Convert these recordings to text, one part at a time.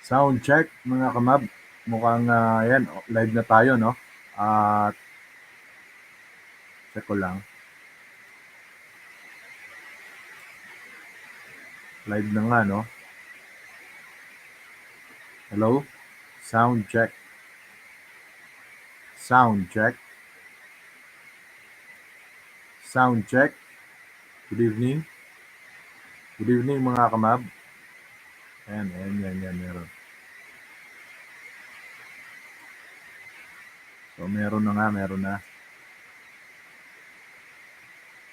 Sound check mga kamab. Mukhang yan, live na tayo, no? At check ko lang. Live na nga, no? Hello? Sound check. Sound check. Sound check. Good evening. Good evening mga kamab. Ayan, meron. So, meron na.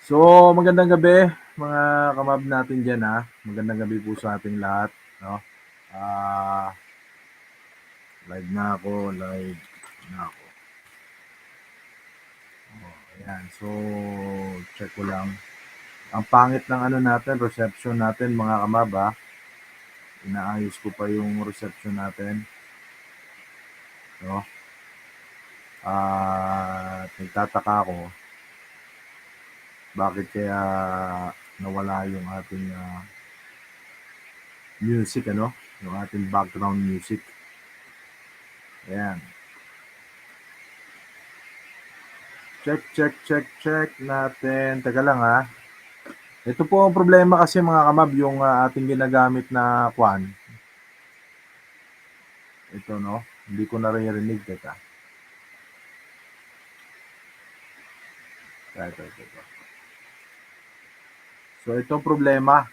So, magandang gabi mga kamab natin dyan, ha? Magandang gabi po sa ating lahat, no? Live na ako. Ayan, so, check ko lang. Ang pangit ng natin, reception natin mga kamab, ha? Inaayos ko pa yung reception natin, no? Nagtataka ako bakit kaya nawala yung ating music, ano? Yung ating background music. Ayan. Check natin. Teka lang, ha? Ito po ang problema kasi mga kamab, yung ating ginagamit na kwan. Ito, no? Hindi ko naririnig. Teka. Ito. So, ito ang problema.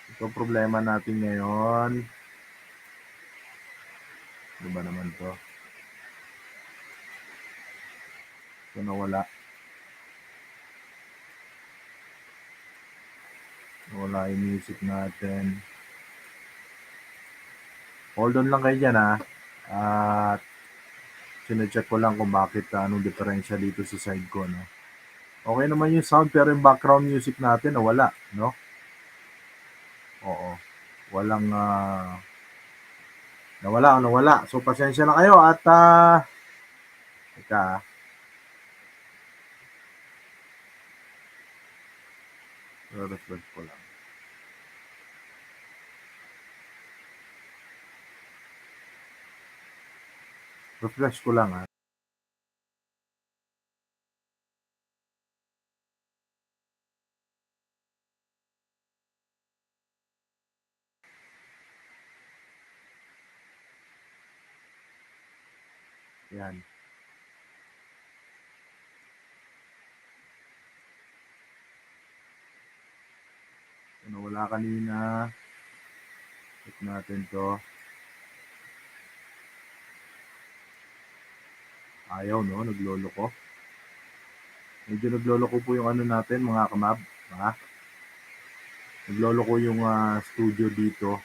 Ito ang problema natin ngayon. Ano ba naman to? Ito nawala. Wala yung music natin. Hold on lang kayo dyan, ha? At sinecheck ko lang kung bakit anong diferensya dito sa side ko, no? Okay naman yung sound pero yung background music natin nawala, no? Oo. Walang nawala. So pasensya na kayo at teka. Refresh ko lang. Refresh ko lang, ha? Yan. Nawala kanina. Check natin to. Ayaw, no? Nagloloko. Medyo nagloloko po yung natin, mga kamab. Ha? Nagloloko yung studio dito.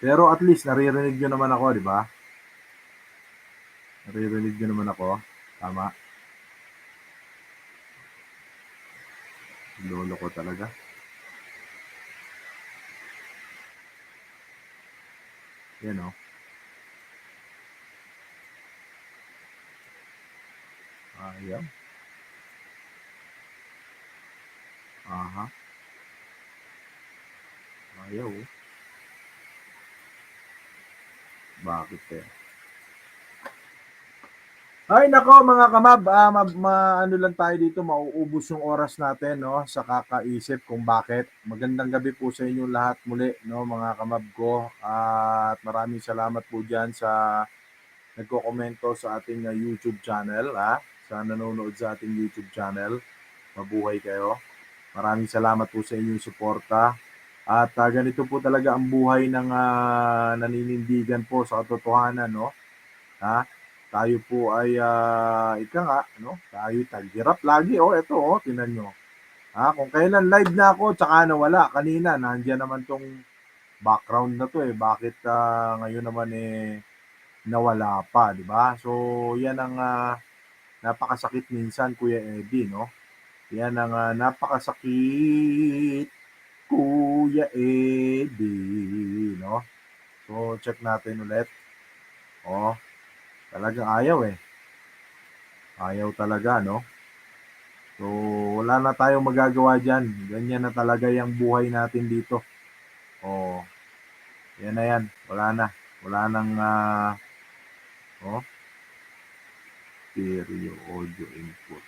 Pero at least naririnig nyo naman ako, di ba? Naririnig nyo naman ako. Tama. Nagloloko talaga. Yan, o. Ayaw. Aha. Ayaw, oh. Bakit eh? Ay nako mga kamab, ano lang tayo dito, mauubos yung oras natin, no, sa kakaisip kung bakit. Magandang gabi po sa inyo lahat muli, no, mga kamab ko. At maraming salamat po diyan sa nagko-komento sa ating YouTube channel, sa nanonood sa ating YouTube channel. Mabuhay kayo. Maraming salamat po sa inyong suporta. At ganito po talaga ang buhay ng naninindigan po sa katotohanan, no? Tayo po ay ika nga, no? Tayo taghirap lagi. Ito, tingnan nyo. Kung kailan live na ako, tsaka nawala. Kanina, nandiyan naman tong background na to eh. Bakit ngayon naman nawala pa, di ba? So, yan ang napakasakit minsan, Kuya Eddie, no? Yan ang napakasakit, Kuya Eddie, no? So, check natin ulit. Talagang ayaw eh. Ayaw talaga, no? So, wala na tayong magagawa dyan. Ganyan na talaga yung buhay natin dito. Oh, yan na yan. Wala na. Wala nang, oh, stereo audio input.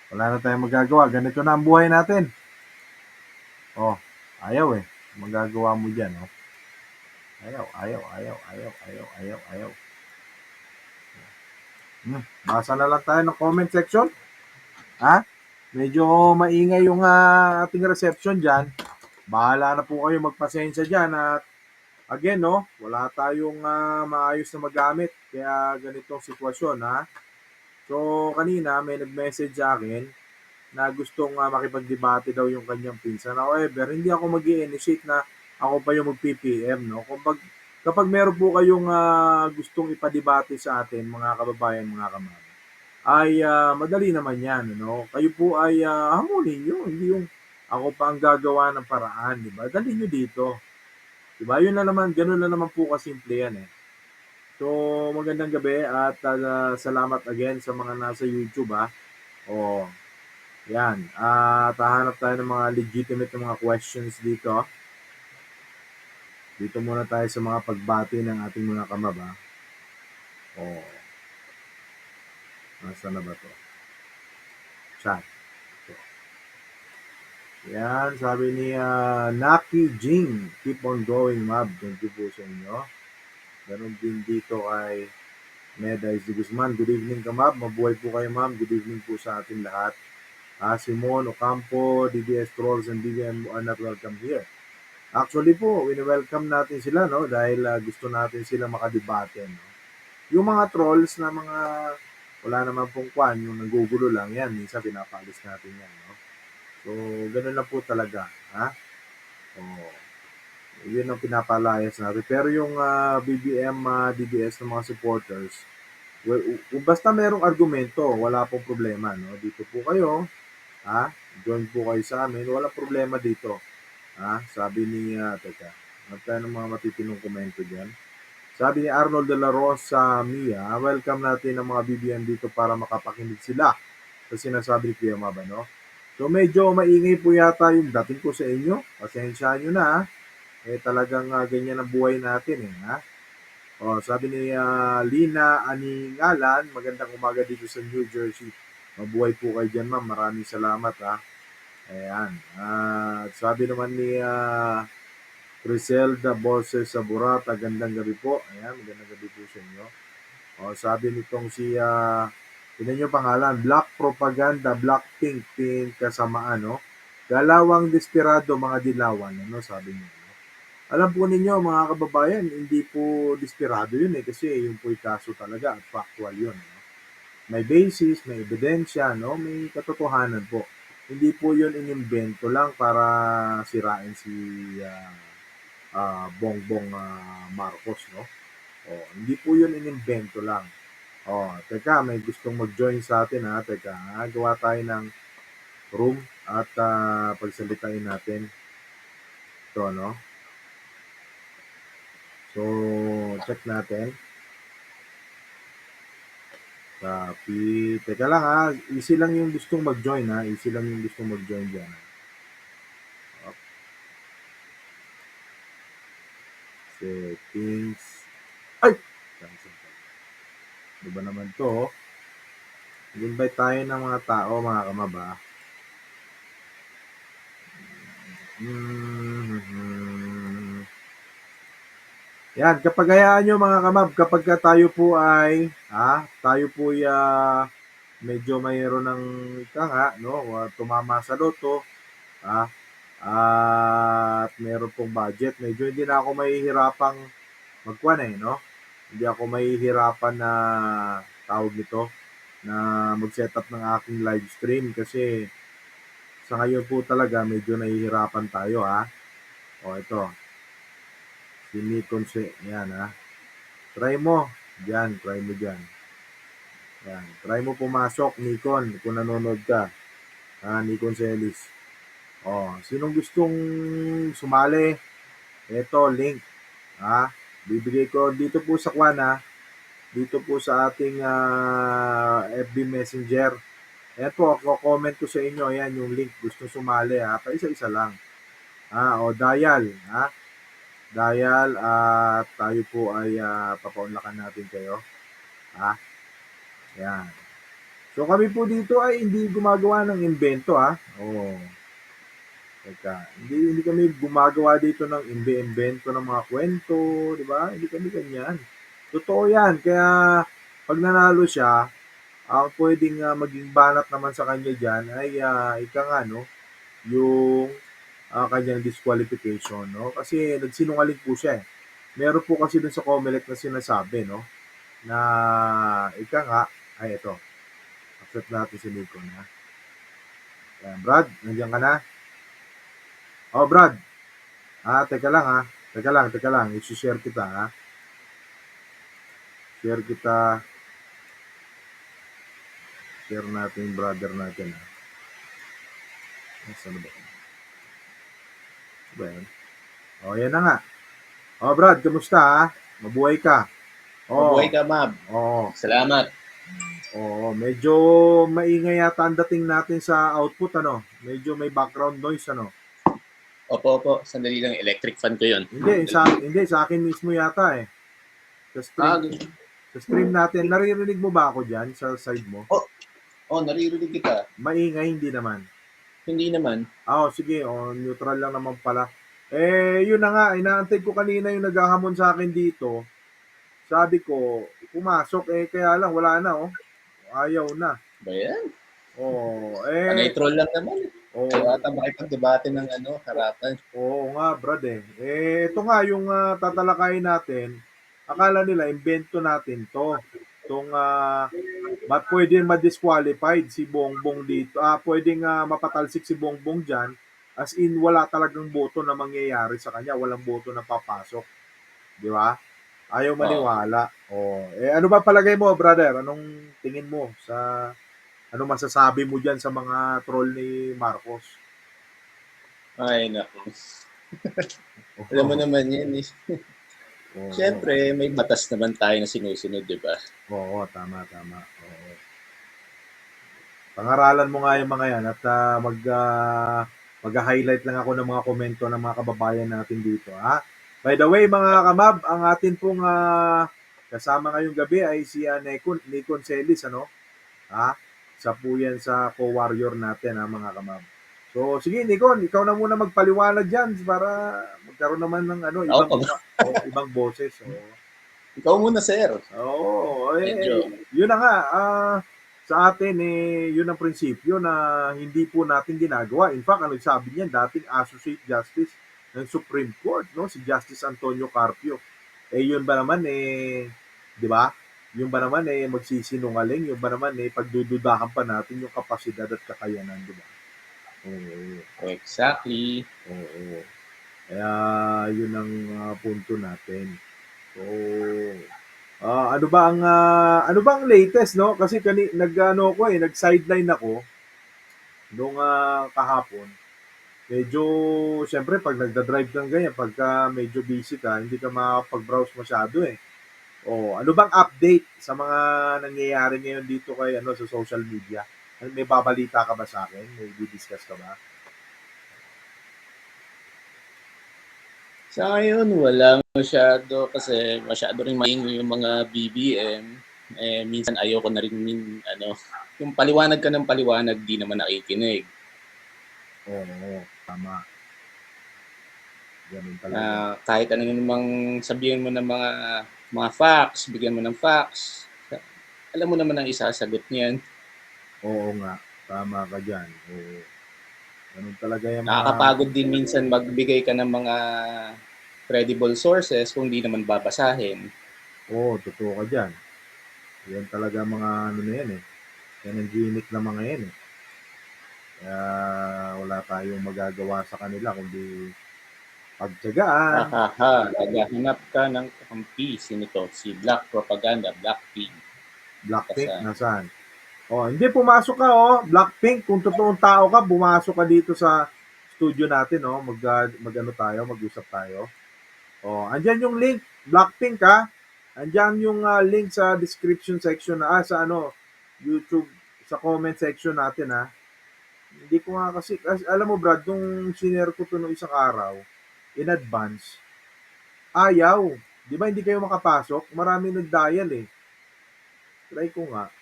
Wala na tayong magagawa. Ganito na ang buhay natin. Oh, ayaw eh. Magagawa mo dyan, oh. Ayaw, ayaw, ayaw, ayaw, ayaw, ayaw, ayaw. Basa na lang tayo ng comment section. Ha? Medyo maingay yung ating reception dyan. Bahala na po kayo, magpasensya dyan. At again, no, wala tayong maayos na magamit. Kaya ganitong sitwasyon, ha. So, kanina may nag-message sa akin na gustong makipagdebate daw yung kanyang pinsan. However, hindi ako mag-i-initiate na ako pa yung mag-PPM, no. Kapag meron po kayong gustong ipadebate sa atin, mga kababayan, mga kamag, ay madali naman yan, ano. Kayo po ay hamulin nyo, hindi yung ako pa ang gagawa ng paraan, di ba? Dali nyo dito. Di ba? Yun na naman, ganun na naman po kasimple yan eh. So, magandang gabi at salamat again sa mga nasa YouTube ha. O, yan. At hahanap tayo ng mga legitimate na mga questions dito. Dito muna tayo sa mga pagbati ng ating mga kamab ha. O, nasa na ba to? Chat. So, yan, sabi ni Naki Jing, keep on going mab. Thank you po sa inyo. Ganon din dito kay Meday de Guzman. Good evening ka ma'am. Mabuhay po kayo ma'am. Good evening po sa ating lahat. Simon Ocampo, DDS Trolls and BBM are not welcome here. Actually po, wini-welcome natin sila no dahil gusto natin sila makadebate no. Yung mga trolls na mga wala naman pong kwan, yung nagugulo lang yan, minsan pinapalis natin yan no. So, ganun lang po talaga, ha? Oh, yun ang pinapalayas natin. Pero yung BBM, DDS ng mga supporters, well, basta merong argumento, wala pong problema, no? Dito po kayo, ha? Join po kayo sa amin, wala problema dito. Ha? Sabi ni, teka, magtayo ng mga matitinong komento dyan. Sabi ni Arnold de la Rosa Mia, welcome natin ang mga BBM dito para makapakinig sila sa sinasabi ni Kuya Maba, no? So medyo maingay po yata yung dating ko sa inyo. Pasensyahan nyo na, ha? Talagang ganyan ang buhay natin, eh, ha? O, sabi ni Lina Aningalan, magandang umaga dito sa New Jersey. Mabuhay po kayo dyan, ma'am. Maraming salamat, ha. Ayan. Sabi naman ni Criselda Boses Saburata, gandang gabi po. Ayan, magandang gabi po sa inyo. O, sabi nitong si, tinan nyo pangalan, Black Propaganda, Blackpink, Pink, kasamaan, no? Galawang desperado, mga dilawan, ano, sabi niyo. Alam po ninyo mga kababayan, hindi po desperado yun eh, kasi yun po yung kaso talaga at factual yun. No? May basis, may ebidensya, no? May katotohanan po. Hindi po yun inimbento lang para sirain si Bongbong Marcos, no? Hindi po yun inimbento lang. Teka, may gustong mag-join sa atin ha. Teka, gawa tayo ng room at pagsalitain natin. Ito, no? So, check natin. Copy. Teka lang ha. Easy lang yung gustong mag-join ha. Easy lang yung gustong mag-join dyan. Settings. Ay! Ano ba naman to? Invite tayo ng mga tao, mga kamaba. Yan, kapag hayaan nyo mga kamab, kapag tayo po ay, tayo po ay medyo mayroon ng no, tumama sa loto, at meron pong budget, medyo hindi na ako mahihirapang magkuhan eh, no? Hindi ako mahihirapan na tawag nito, na mag-set up ng aking live stream kasi sa ngayon po talaga medyo nahihirapan tayo ha. Ito. Si Nikon yan ha. Try mo. Diyan, try mo dyan. Yan. Try mo pumasok, Nikon, kung nanonood ka. Nikon Celis. Sinong gustong sumali? Ito, link. Bibigay ko dito po sa Kwana. Dito po sa ating FB Messenger. Ayan po, comment ko sa inyo, ayan yung link, gusto sumali ha, paisa-isa lang. O dial, ha? Dial at tayo po ay papaunlakan natin kayo. Ha? Ayan. So kami po dito ay hindi gumagawa ng invento ha. Teka, hindi kami gumagawa dito ng invento ng mga kwento, di ba? Hindi kami ganyan. Totoo yan. Kaya pag nanalo siya, ang pwedeng maging banat naman sa kanya dyan ay ika nga, no? Yung kanyang disqualification, no? Kasi nagsinungaling po siya eh. Meron po kasi dun sa Comelec na sinasabi, no? Na ika nga, ay ito, accept natin si Nico na. Ayan, Brad, nandiyan ka na? Brad. Teka lang ha. Teka lang. I-share kita ha. Share kita. Share natin yung brother natin ha. Saan ba? Ba yan? Yan na nga. Brad, kamusta ha? Mabuhay ka. Mabuhay ka, Mab. Salamat. Medyo maingay yata ang dating natin sa output, ano? Medyo may background noise, ano? Opo. Sandali lang, electric fan ko yun. Hindi, sa akin mismo yata eh. Sa stream natin, naririnig mo ba ako dyan sa side mo? Naririnig kita. Maingay, hindi naman. Hindi naman. Sige, neutral lang naman pala. Yun na nga, inaantay ko kanina yung naghahamon sa akin dito. Sabi ko, pumasok, kaya lang, wala na, Ayaw na. Ba yan? Panay-troll lang naman. Kaya ata makipag-debate ng harapan. Oo nga, Brad eh. Ito nga, yung tatalakayin natin, akala nila, invento natin to. Itong, pwede ma-disqualified si Bongbong dito. Pwedeng mapatalsik si Bongbong dyan. As in, wala talagang boto na mangyayari sa kanya. Walang boto na papasok. Di ba? Ayaw maniwala. Ano ba palagay mo, brother? Anong tingin mo sa... Ano masasabi mo dyan sa mga troll ni Marcos? Ay, naku. Alam mo naman yan eh. Siyempre, may batas naman tayo na sinusunod, di ba? Oo, tama. Pangaralan mo nga yung mga yan at mag-highlight lang ako ng mga komento ng mga kababayan natin dito. Ha? By the way, mga kamab, ang atin pong kasama ngayong gabi ay si Nikon Celis, ano? Sa po yan sa co-warrior natin, mga kamab. So, sige, Nikon, ikaw na muna magpaliwanag dyan para magkaroon naman ng ibang boses. Ikaw muna, sir. Yun na nga, sa atin, yun ang prinsipyo na hindi po natin ginagawa. In fact, ang nagsabi niyan, dating Associate Justice ng Supreme Court, no? Si Justice Antonio Carpio. Yun ba naman, di ba? Yung ba naman, magsisinungaling? Yung ba naman, pagdududahan pa natin yung kapasidad at kakayanan, di ba? Exactly. Kaya, yun ang punto natin. So, ano ba ang latest, no? Kasi nag-sideline ako nung kahapon. Medyo syempre pag nagda-drive kang ganyan, pagka medyo busy ka, hindi ka makapag-browse masyado eh. Ano bang update sa mga nangyayari ngayon dito sa social media? May babalita ka ba sa akin? May di-discuss ka ba? Sa ngayon, wala masyado kasi masyado rin maingay yung mga BBM. Minsan ayoko na rin yung paliwanag ka ng paliwanag, di naman nakikinig. Oo, tama. Ganun talaga. Kahit ano namang sabihin mo ng mga facts, bigyan mo ng facts, alam mo naman ang isasagot niyan. Oo nga, tama ka dyan. Ganun talaga yung nakakapagod din minsan magbigay ka ng mga credible sources kung di naman babasahin. Totoo ka dyan. Yan talaga mga na yan eh. Yan ang gimmick na mga yan eh. Kaya wala tayong magagawa sa kanila kundi pagtyagaan. Naghahanap ka ng kakampi. Sino to? Si Black Propaganda, Blackpink. Blackpink? Nasaan? Hindi pumasok ka Blackpink, kung totoong tao ka, bumasok ka dito sa studio natin mag-ano tayo, mag-usap tayo. Andyan yung link, Blackpink Andyan yung link sa description section sa YouTube sa comment section natin ha. Hindi ko nga kasi alam mo Brad, nung sinare ko to nung isang araw, in advance, ayaw. Di ba hindi kayo makapasok? Maraming nag-dial eh. Try ko nga.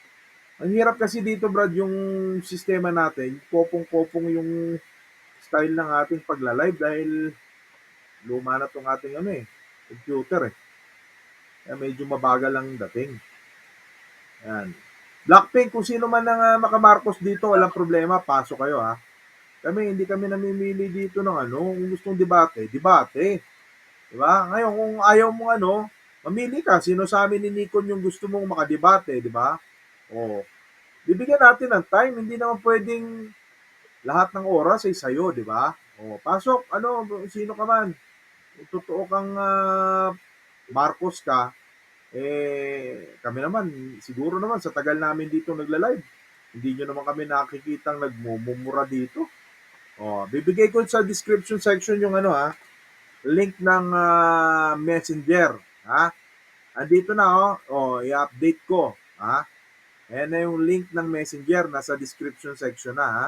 Ang hirap kasi dito Brad, yung sistema natin, kopong-kopong yung style ng ating pagla-live dahil luma na tong ating computer eh. Kaya medyo mabagal ang dating. Ayan. Blackpink, kung sino man ang makamarcos dito, walang problema, pasok kayo ha. Hindi kami namimili dito ng kung gustong debate, debate. Diba? Ngayon, kung ayaw mong mamili ka, sino sa amin ni Nikon yung gusto mong makadebate, di ba? O, bibigyan natin ng time, hindi naman pwedeng lahat ng oras ay sa'yo, di ba? O, pasok, sino ka man. Kung totoo kang Marcos ka, kami naman, siguro naman sa tagal namin dito nagla-live, hindi nyo naman kami nakikitang nagmumura dito. O, bibigay ko sa description section yung link ng Messenger, ha? Andito na i-update ko, ha? Ayan na yung link ng Messenger, nasa description section na, ha?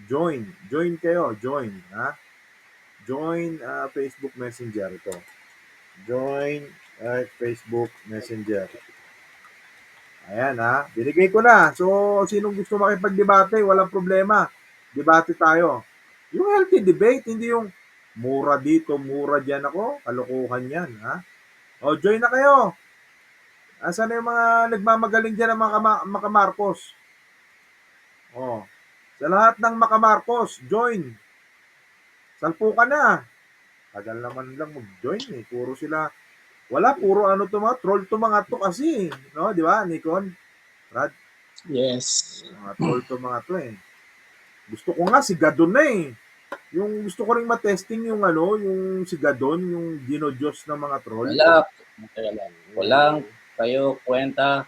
Join kayo, join, ha? Join Facebook Messenger ito. Join Facebook Messenger. Ayan ha, binigay ko na. So, sinong gusto makipagdebate, walang problema. Debate tayo. Yung healthy debate, hindi yung mura dito, mura dyan ako. Kalokohan yan, ha? O, join na kayo. Asan na yung mga nagmamagaling dyan ng mga Makamarcos? O, sa lahat ng Makamarcos, join. Salpo ka na. Tagal naman lang mag-join eh. Puro sila, wala, puro to mga, troll to mga to kasi. No, di ba, Nikon? Brad? Yes. Mga troll to mga to eh. Gusto ko nga si Gadon na eh. Yung gusto ko ring matesting yung yung si Gadon, yung dinodiyos ng mga troll. Walang kayo kwenta,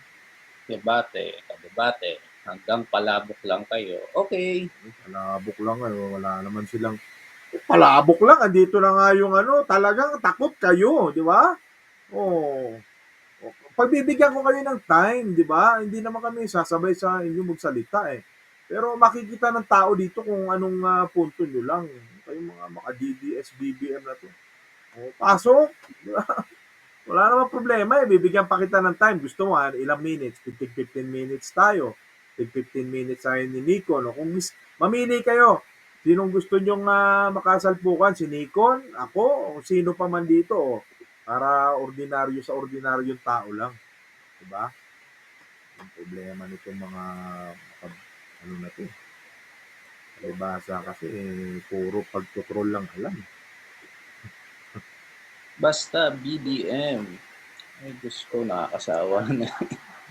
debate, kadebate, hanggang palabok lang kayo. Okay. Palabok lang wala naman silang palabok lang. Andito na nga yung talagang takot kayo, di ba? Oh. Pagbibigyan ko kayo ng time, di ba? Hindi naman kami sasabay sa inyo magsalita eh. Pero makikita ng tao dito kung anong punto nyo lang. Kayong mga maka-DDS, BBM na to. O, pasok. Di ba? Wala namang problema eh. Bibigyan pa kita ng time. Gusto mo, ilang minutes? 15 minutes tayo. 15 minutes tayo ni Nikon. O, kung mamili kayo, sinong gusto nyong makasalpukan? Si Nikon, ako, o sino pa man dito. O, para ordinaryo sa ordinaryong tao lang. Diba? Yung problema nitong mga na to. Palibasa kasi puro pagtutrol lang alam. Basta BBM. Ay, gusto nakakasawa na.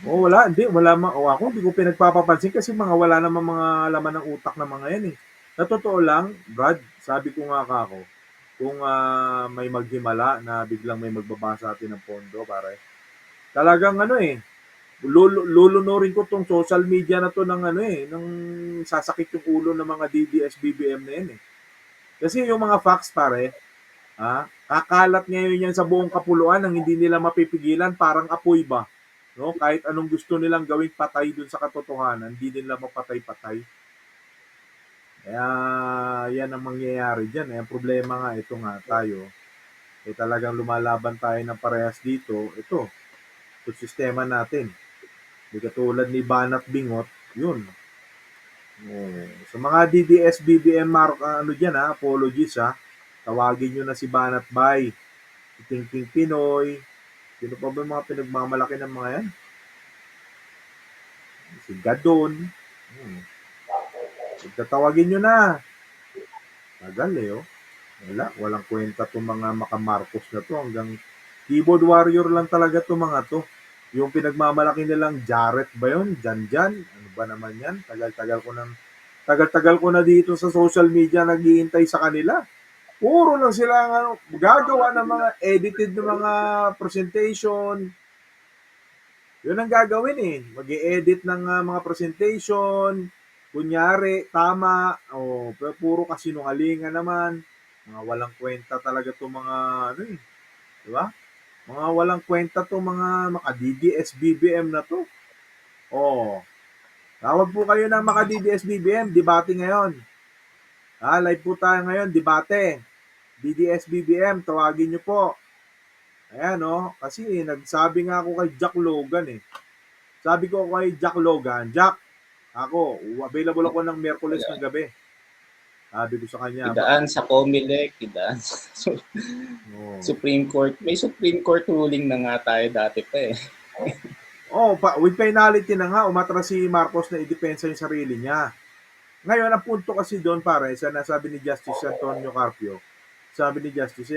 Wala, ako hindi ko pinagpapapansin kasi wala namang mga laman ng utak na mga yan eh. Sa totoo lang, Brad, sabi ko nga ako, kung may maghimala na biglang may magbaba sa atin ng pondo, pare, talagang lulunurin ko tong social media na to ng ng sasakit yung ulo ng mga DDS BBM na yan eh. Kasi yung mga facts pare, kakalat ngayon yan sa buong kapuluan nang hindi nila mapipigilan, parang apoy ba? No? Kahit anong gusto nilang gawing patay dun sa katotohanan, hindi nila mapatay-patay. Kaya yan ang mangyayari dyan. Ang problema nga, ito nga tayo, talagang lumalaban tayo ng parehas dito. Ito sistema natin. Di katulad ni Banat Bingot, yun. Sa mga DDS, BBM, apologies tawagin nyo na si Banat Bay, si Tingting Pinoy, sino pa ba mga pinagmamalaki ng mga yan? Si Gadon. Tatawagin nyo na. Tagal walang kwenta itong mga Makamarcos na to. Hanggang keyboard warrior lang talaga itong mga to. Yung pinagmamalaki nilang Jarrett ba yun? Jan? Ano ba naman yan? Tagal-tagal ko na dito sa social media naghihintay sa kanila. Puro lang sila gagawa ng mga edited ng mga presentation. Yun ang gagawin eh. Mag-i-edit ng mga presentation. Kunyari, tama. Pero puro kasinungalingan naman. Mga walang kwenta talaga itong mga Diba? Mga walang kwenta itong mga maka-DDS, BBM na to. Tawag po kayo ng mga DDS-BBM, debate ngayon. Live po tayo ngayon, debate. DDS-BBM, tawagin nyo po. Ayan, kasi nagsabi nga ako kay Jack Logan eh. Sabi ko kay Jack Logan, Jack, ako, available ako ng Miyerkules ng gabi. Sabi ko sa kanya, Idaan sa COMELEC, idaan sa Supreme Court. May Supreme Court ruling na nga tayo dati pa eh. With penalty na nga, umatras si Marcos na idepensa yung sarili niya. Ngayon, ang punto kasi doon, pare, sa nasabi ni Justice Antonio Carpio, sabi ni Justice,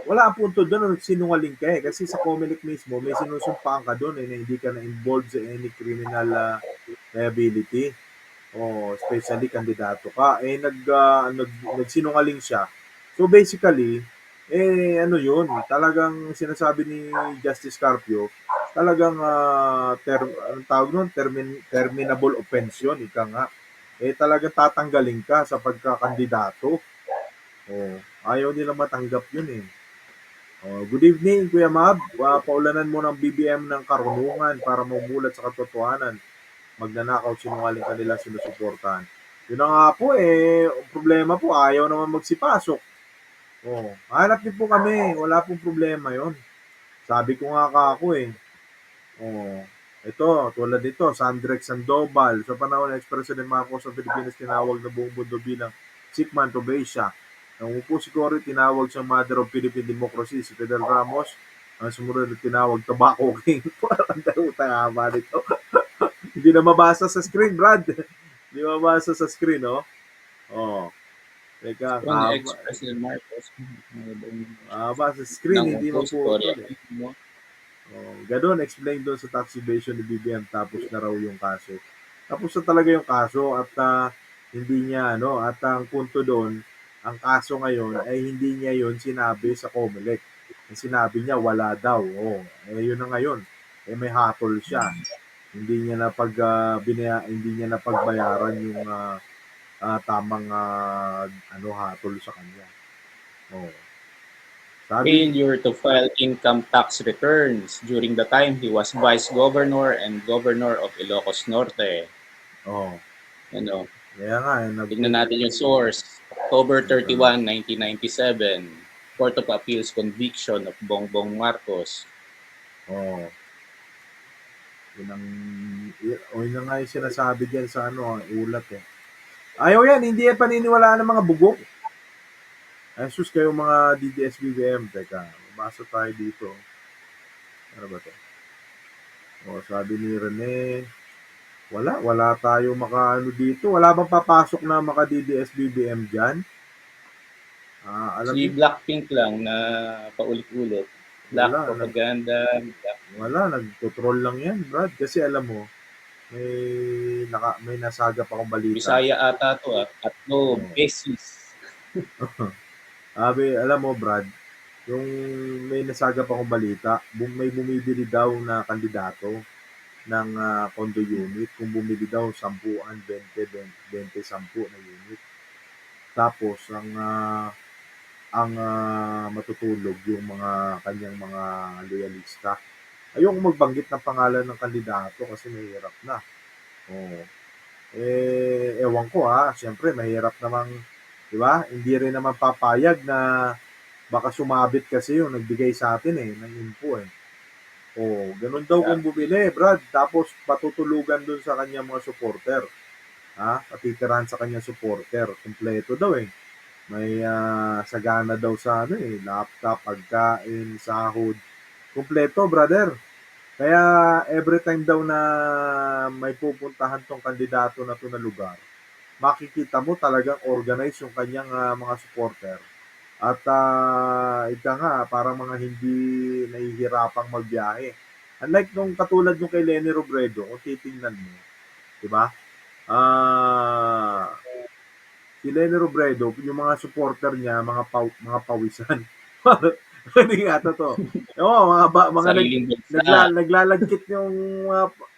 wala ang punto doon, sinungaling ka eh. Kasi sa COMELEC mismo, may sinusumpaan ka doon na hindi ka na-involved sa any criminal liability. Especially kandidato ka. Nagsinungaling siya. So basically, yun, talagang sinasabi ni Justice Carpio, talagang anong tawag nun, terminable offense yun, ika nga. Talagang tatanggalin ka sa pagkakandidato. Ayaw nila matanggap yun eh. Good evening, Kuya Mab. Paulanan mo ng BBM ng karunungan para mamulat sa katotohanan. Magnanakaw, sinungaling kanila sinusuportahan. Yun na nga po problema po, ayaw naman magsipasok. Hanap din po kami, wala pong problema yon. Sabi ko nga ako ito, tulad nito, Sandrex Sandoval, sa panahon ng ex-President Marcos sa Pilipinas, tinawag na buong mundo bilang sick man of Asia. Nang upo si Cory, tinawag siyang mother of Philippine democracy. Si Fidel Ramos, ang sumunod na tinawag tobacco king. Parang tama nito. Hindi na mabasa sa screen, Brad. Hindi mabasa sa screen, Teka, Kung ex-President Marcos, sa screen, hindi mo po ito eh. Ganun, explain doon sa tax evasion ni BBM, tapos na raw yung kaso. Tapos na talaga yung kaso at hindi niya, at ang punto doon, ang kaso ngayon ay hindi niya yon sinabi sa COMELEC. Ang sinabi niya, wala daw. Yun na ngayon. May hatol siya. Hindi niya hindi niya napagbayaran yung tamang hatol sa kanya. failure to file income tax returns during the time he was Vice Governor and Governor of Ilocos Norte. Kaya nga, tignan natin yung source. October 31, 1997. Court of Appeals conviction of Bongbong Marcos. Yun na nga yung sinasabi dyan sa ulat eh. Ayaw yan, hindi yan paniniwalaan ng mga bugok. Sus kayo mga DDS-BBM. Teka, mabasa tayo dito. Ano ba to? Sabi ni Rene, wala tayo makaano dito. Wala bang papasok na maka DDS-BBM dyan? Si Blackpink lang na paulit-ulit. Black propaganda. Wala, nagtutroll lang yan, Brad. Kasi alam mo, may nasaga pa akong balita. Bisaya ata to at no basis. Alam mo, Brad, yung may nasaga pa akong balita, may bumibili daw na kandidato ng condo unit. Kung bumili daw 10, 20, 10 na unit. Tapos, ang matutulog yung mga kanyang mga loyalista. Ayoko magbanggit ng pangalan ng kandidato kasi mahirap na. Ewan ko siyempre mahirap namang, di ba? Hindi rin naman papayag na baka sumabit kasi yung nagbigay sa atin ng info eh. Ganun daw kung bumili, Brad. Tapos patutulugan dun sa kanyang mga supporter. Patitirahan sa kanyang supporter. Kompleto daw eh. May sagana daw sa laptop, pagkain, sahod. Kompleto, brother. Kaya every time daw na may pupuntahan tong kandidato na to na lugar, makikita mo talagang organized yung kanyang mga supporter. At ika nga, parang mga hindi nahihirapang magbiyahe. Unlike nung katulad nung kay Leni Robredo, kung titingnan mo, di ba? Si Leni Robredo, yung mga supporter niya, mga pawisan. Hindi nga to. Mga naglalagkit yung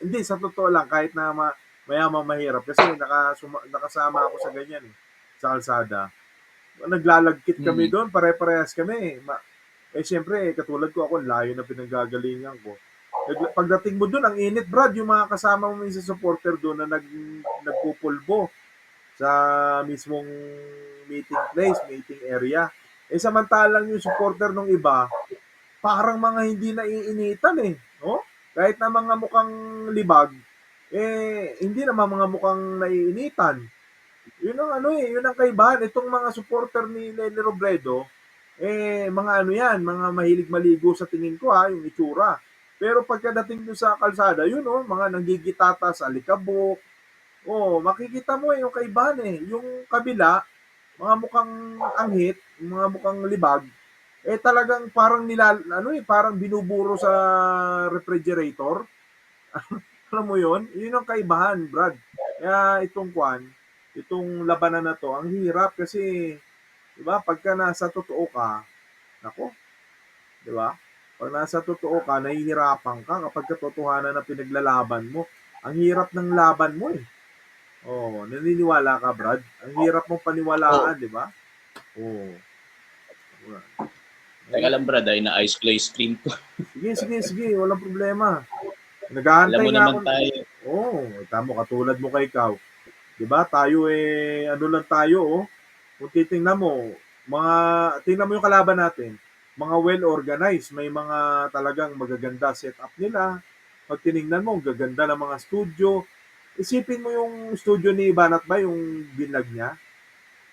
hindi sa totoo lang kahit na mayamang mahirap kasi nakasama ako sa ganyan sa kalsada. Naglalagkit kami doon, pare-parehas kami. Siyempre, katulad ko ako, layo na pinanggagalingan ko. Pagdating mo doon, ang init, Brad, yung mga kasama mo minsan supporter doon na nagpupulbo sa mismong meeting place, meeting area. Eh samantalang yung supporter ng iba, parang mga hindi naiinitan eh. No? Kahit na mga mukhang libag, hindi naman mga mukhang naiinitan. Yun ang ano eh, yun ang kaibahan. Itong mga supporter ni Lenny Robredo, mga ano yan, mga mahilig maligo sa tingin ko ha, yung itsura. Pero pagkadating doon sa kalsada, yun oh, mga nanggigitata sa alikabok. Oh, makikita mo yung kaibahan eh. Yung kabila, mga mukhang anghit, mga mukhang libag, talagang parang ano eh, parang binuburo sa refrigerator. Alam mo yun? Yun ang kaibahan, Brad. Kaya itong labanan na to, ang hirap kasi, di ba, pagka nasa totoo ka, nako, di ba? Pag nasa totoo ka, nahihirapan ka kapag katotohanan na pinaglalaban mo. Ang hirap ng laban mo eh. Oh, naniniwala ka, Brad? Ang hirap mong Oh, paniwalaan, di ba? Oh. teka Eh, lang brad, ay na-ice play screen ko. sige, walang problema. Alam Naghahantay mo nga naman ako. tayo, Oo, tamo katulad mo kay ikaw. 'Di ba? Tayo ano lang tayo oh. Kung titingnan mo, tingnan mo yung kalaban natin. Mga well organized, may mga talagang magaganda setup nila. Pag tiningnan mo, ang gaganda ng mga studio. Isipin mo yung studio ni Banat ba yung binag niya?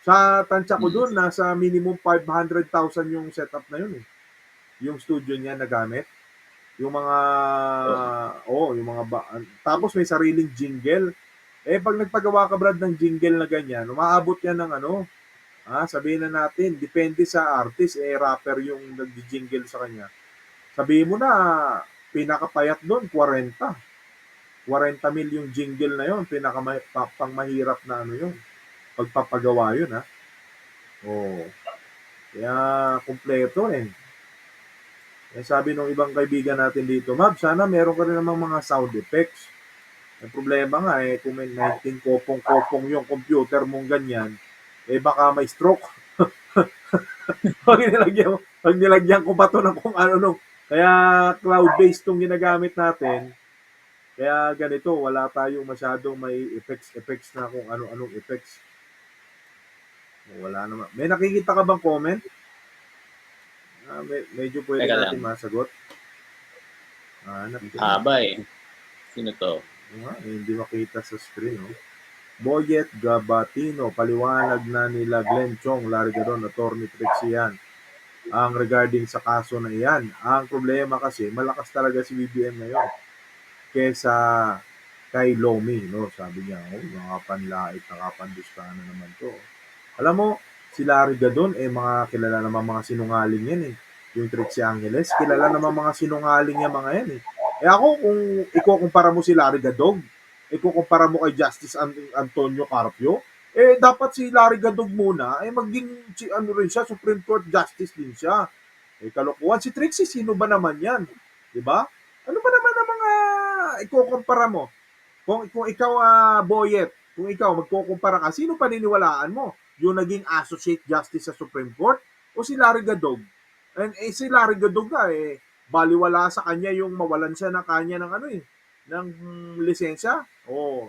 Sa tansya ko doon, mm, nasa minimum 500,000 yung setup na yun eh. Yung studio niya na gamit. Yung mga, oh, yung mga, tapos may sariling jingle. Pag nagpagawa ka, Brad, ng jingle na ganyan, umaabot yan ng ano, sabihin na natin, depende sa artist, rapper yung nag-jingle sa kanya. Sabihin mo na, pinakapayat doon, 40. 40 mil yung jingle na yon, pang mahirap na ano yun. Pagpapagawa yun, ha. Oo. Kaya, kumpleto eh. Sabi nung ibang kaibigan natin dito, Mab, sana meron ka rin namang mga sound effects. Ang problema nga kung may 19 kopong-kopong yung computer mong ganyan, baka may stroke. Pag nilagyan ko pa to ng kung ano nung, kaya cloud-based tong ginagamit natin, kaya ganito, wala tayong masyadong may effects na kung ano-anong effects. Wala naman. May nakikita ka bang comment? Medyo pwede teka natin lang, masagot. Hanap ko eh. haba eh. Sino to? Hindi makita sa screen. Oh. Boyet Gabatino, paliwanag na nila Glenn Chong, Larry Gadon, Atty. Trixian ang regarding sa kaso na iyan. Ang problema kasi, malakas talaga si BBM ngayon kesa kay Lomi, no? Sabi niya, mga panlait, nakapandusta na naman to. Alam mo, si Larry Gadon, mga kilala naman mga sinungaling yan eh. Yung Trixie Angeles, kilala naman mga sinungaling yan mga yan eh. Ako, kung ikukumpara mo si Larry Gadog, ikukumpara mo kay Justice Antonio Carpio, dapat si Larry Gadog muna, maging, ano rin siya, Supreme Court Justice din siya. Kalokohan. Si Trixie, sino ba naman yan? Di ba? Ano ba naman ang mga ikukumpara mo? Kung ikaw, Boyet, kung ikaw magkukumpara ka, sino paniniwalaan mo? Yung naging Associate Justice sa Supreme Court o si Larry Gadog? Si Larry Gadog nga, baliwala sa kanya yung mawalan siya ng kanya ng ano ng lisensya.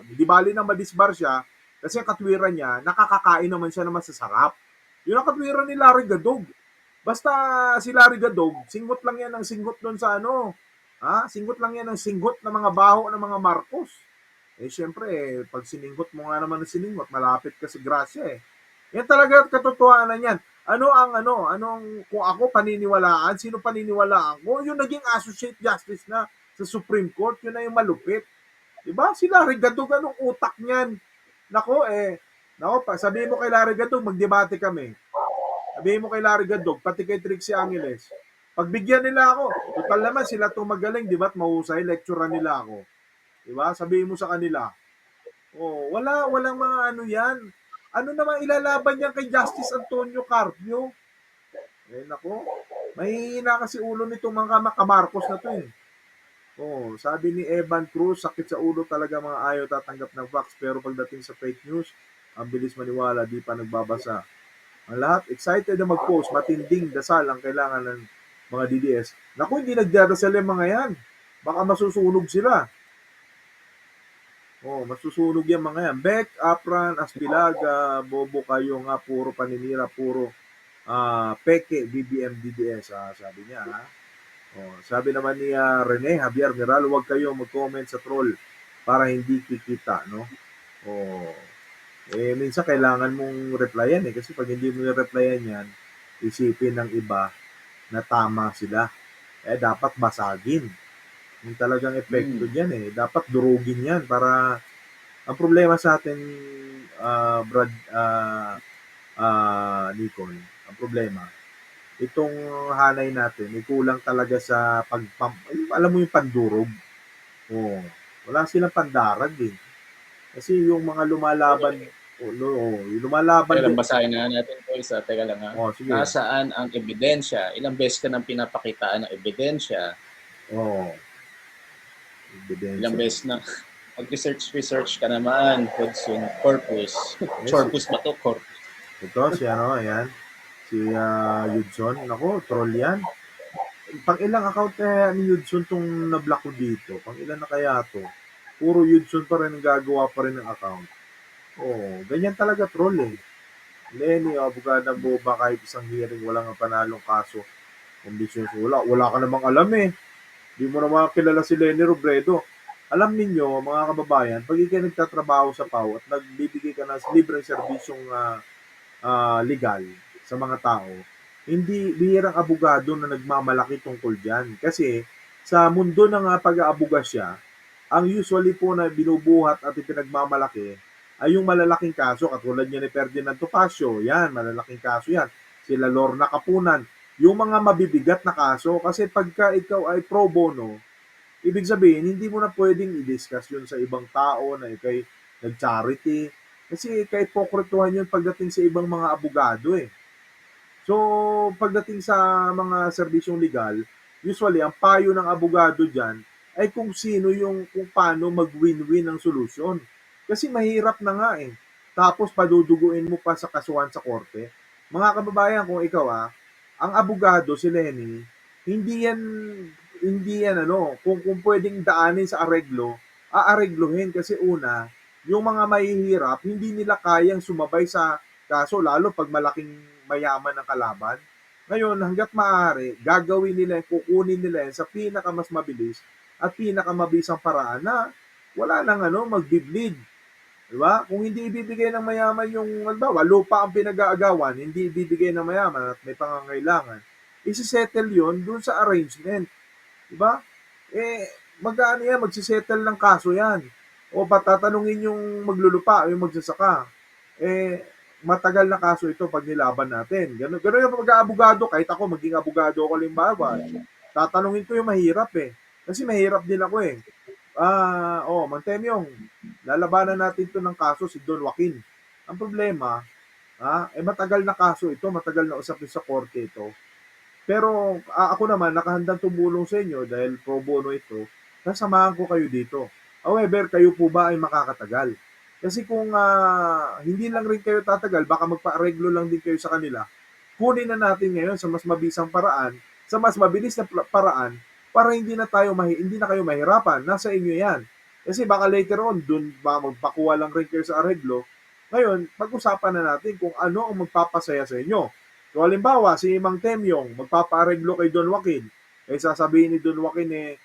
Di bali na madisbar siya kasi ang katwiran niya, nakakakain naman siya ng masasarap. Yun ang katwiran ni Larry Gadog. Basta si Larry Gadog, singgot lang yan ng singgot doon sa ano. Singgot lang yan ng singgot ng mga baho ng mga Marcos. Siyempre, pag sininggot mo nga naman ng sininggot, malapit ka sa grasya eh. Yan talaga katotohanan yan. Anong, kung ako paniniwalaan, sino paniniwalaan ko? Yung naging associate justice na sa Supreme Court, yun na yung malupit. Diba? Si Larry Gadog, anong utak niyan? Sabihin mo kay Larry Gadog, magdebate kami. Sabihin mo kay Larry Gadog, pati kay Trixie Angeles. Pagbigyan nila ako, total naman sila itong magaling, di ba't mahusay, lecturean nila ako. Diba? Sabihin mo sa kanila, walang mga ano yan. Ano naman ilalaban niyan kay Justice Antonio Carpio? Nako, mahihina kasi ulo nitong mga makamarcos na to eh. Sabi ni Evan Cruz, sakit sa ulo talaga mga ayaw tatanggap ng vax, pero pagdating sa fake news, ang bilis maniwala, di pa nagbabasa. Ang lahat excited na mag-post, matinding dasal ang kailangan ng mga DDS. Naku, hindi nagdadasal yung mga yan. Baka masusunog sila. Oh, masusunog yan mga yan. Beck, Apran, Aspilaga, bobo kayo nga, puro paninira, puro peke, BBM, DDS, sabi niya. Ha? Oh, sabi naman ni Rene Javier Miral, huwag kayo mag-comment sa troll para hindi kikita, no? Oh, minsan kailangan mong replyan kasi pag hindi mo replyan yan, isipin ng iba na tama sila. Dapat basagin. Yung talagang epekto diyan dapat durugin yan para ang problema sa atin, Brad, Nikon, ang problema, itong hanay natin, kulang talaga sa alam mo yung pandurog. Oh, wala silang pandarag eh. Kasi yung mga lumalaban, yung lumalaban Teka lang, din. basahin na natin ito isa. Teka lang ha. Oh, sige. Nasaan ang ebidensya? Ilang beses ka nang pinapakitaan ng ebidensya? Oh, Ilang ebidensya. beses na mag-research ka naman. Hudson Corpus. Corpus ba to? Corpus. Ito, si ayan. Si Hudson. Nako, troll yan. Pang ilang account ni Hudson tong na-block ko dito? Pang ilan na kaya to? Puro Hudson pa rin ang gagawa pa rin ng account. Oh, ganyan talaga troll eh. Lenny, abogada boba, kahit isang hearing, walang panalong kaso. Kondisyon, wala ka namang alam eh. Di mo naman kilala si Lenny Robredo. Alam ninyo, mga kababayan, pag ikaw nagtatrabaho sa PAO at nagbibigay ka ng libreng serbisyong legal sa mga tao, hindi bihirang abogado na nagmamalaki tungkol dyan. Kasi sa mundo ng pag-aabuga siya, ang usually po na binubuhat at ipinagmamalaki ay yung malalaking kaso, katulad niya ni Ferdinand Topacio, yan, malalaking kaso yan. Sila Lorna Kapunan, yung mga mabibigat na kaso, kasi pagka ikaw ay pro bono, ibig sabihin, hindi mo na pwedeng i-discuss yun sa ibang tao na ikay nag-charity, kasi kay pokrituhan yun pagdating sa ibang mga abogado eh. So, pagdating sa mga serbisyong legal, usually, ang payo ng abogado dyan ay kung sino yung, kung paano mag-win-win ang solusyon. Kasi mahirap na nga eh. Tapos, paduduguin mo pa sa kasuhan sa korte. Mga kababayan, kung ikaw ang abogado, si Lenny, hindi yan, kung pwedeng daanin sa areglo, aareglohin kasi una, yung mga mahihirap, hindi nila kayang sumabay sa kaso, lalo pag malaking mayaman ng kalaban. Ngayon, hanggat maaari, gagawin nila, kukunin nila yan sa pinakamas mabilis at pinakamabisang paraan na wala nang magbibleed. Diba? Kung hindi ibibigay ng mayaman yung, halimbawa, lupa ang pinag-aagawan, hindi ibibigay ng mayaman at may pangangailangan, isi-settle yun dun sa arrangement. Diba? Mag-ano yan, magsisettle ng kaso yan. O patatanungin yung maglulupa o yung magsasaka. Matagal na kaso ito pag nilaban natin. Ganun yung pag-aabogado, kahit ako maging abogado ako limbawa, tatanungin ko yung mahirap eh. Kasi mahirap din ako eh. Mantemyong, lalabanan natin ito ng kaso si Don Joaquin. Ang problema, matagal na kaso ito, matagal na usapin sa korte ito. Pero ako naman, nakahandang tumulong sa inyo dahil pro bono ito, sasamahan ko kayo dito. However, kayo po ba ay makakatagal? Kasi kung hindi lang rin kayo tatagal, baka magpa-areglo lang din kayo sa kanila. Kunin na natin ngayon sa mas mabisang paraan, sa mas mabilis na paraan, para hindi na kayo mahirapan. Nasa inyo yan. Kasi baka later on, dun ba magpakuha lang rin kayo sa areglo. Ngayon, pag-usapan na natin kung ano ang magpapasaya sa inyo. So, halimbawa, si Mang Temyong, magpapaareglo kay Don Joaquin. Sasabihin ni Don Joaquin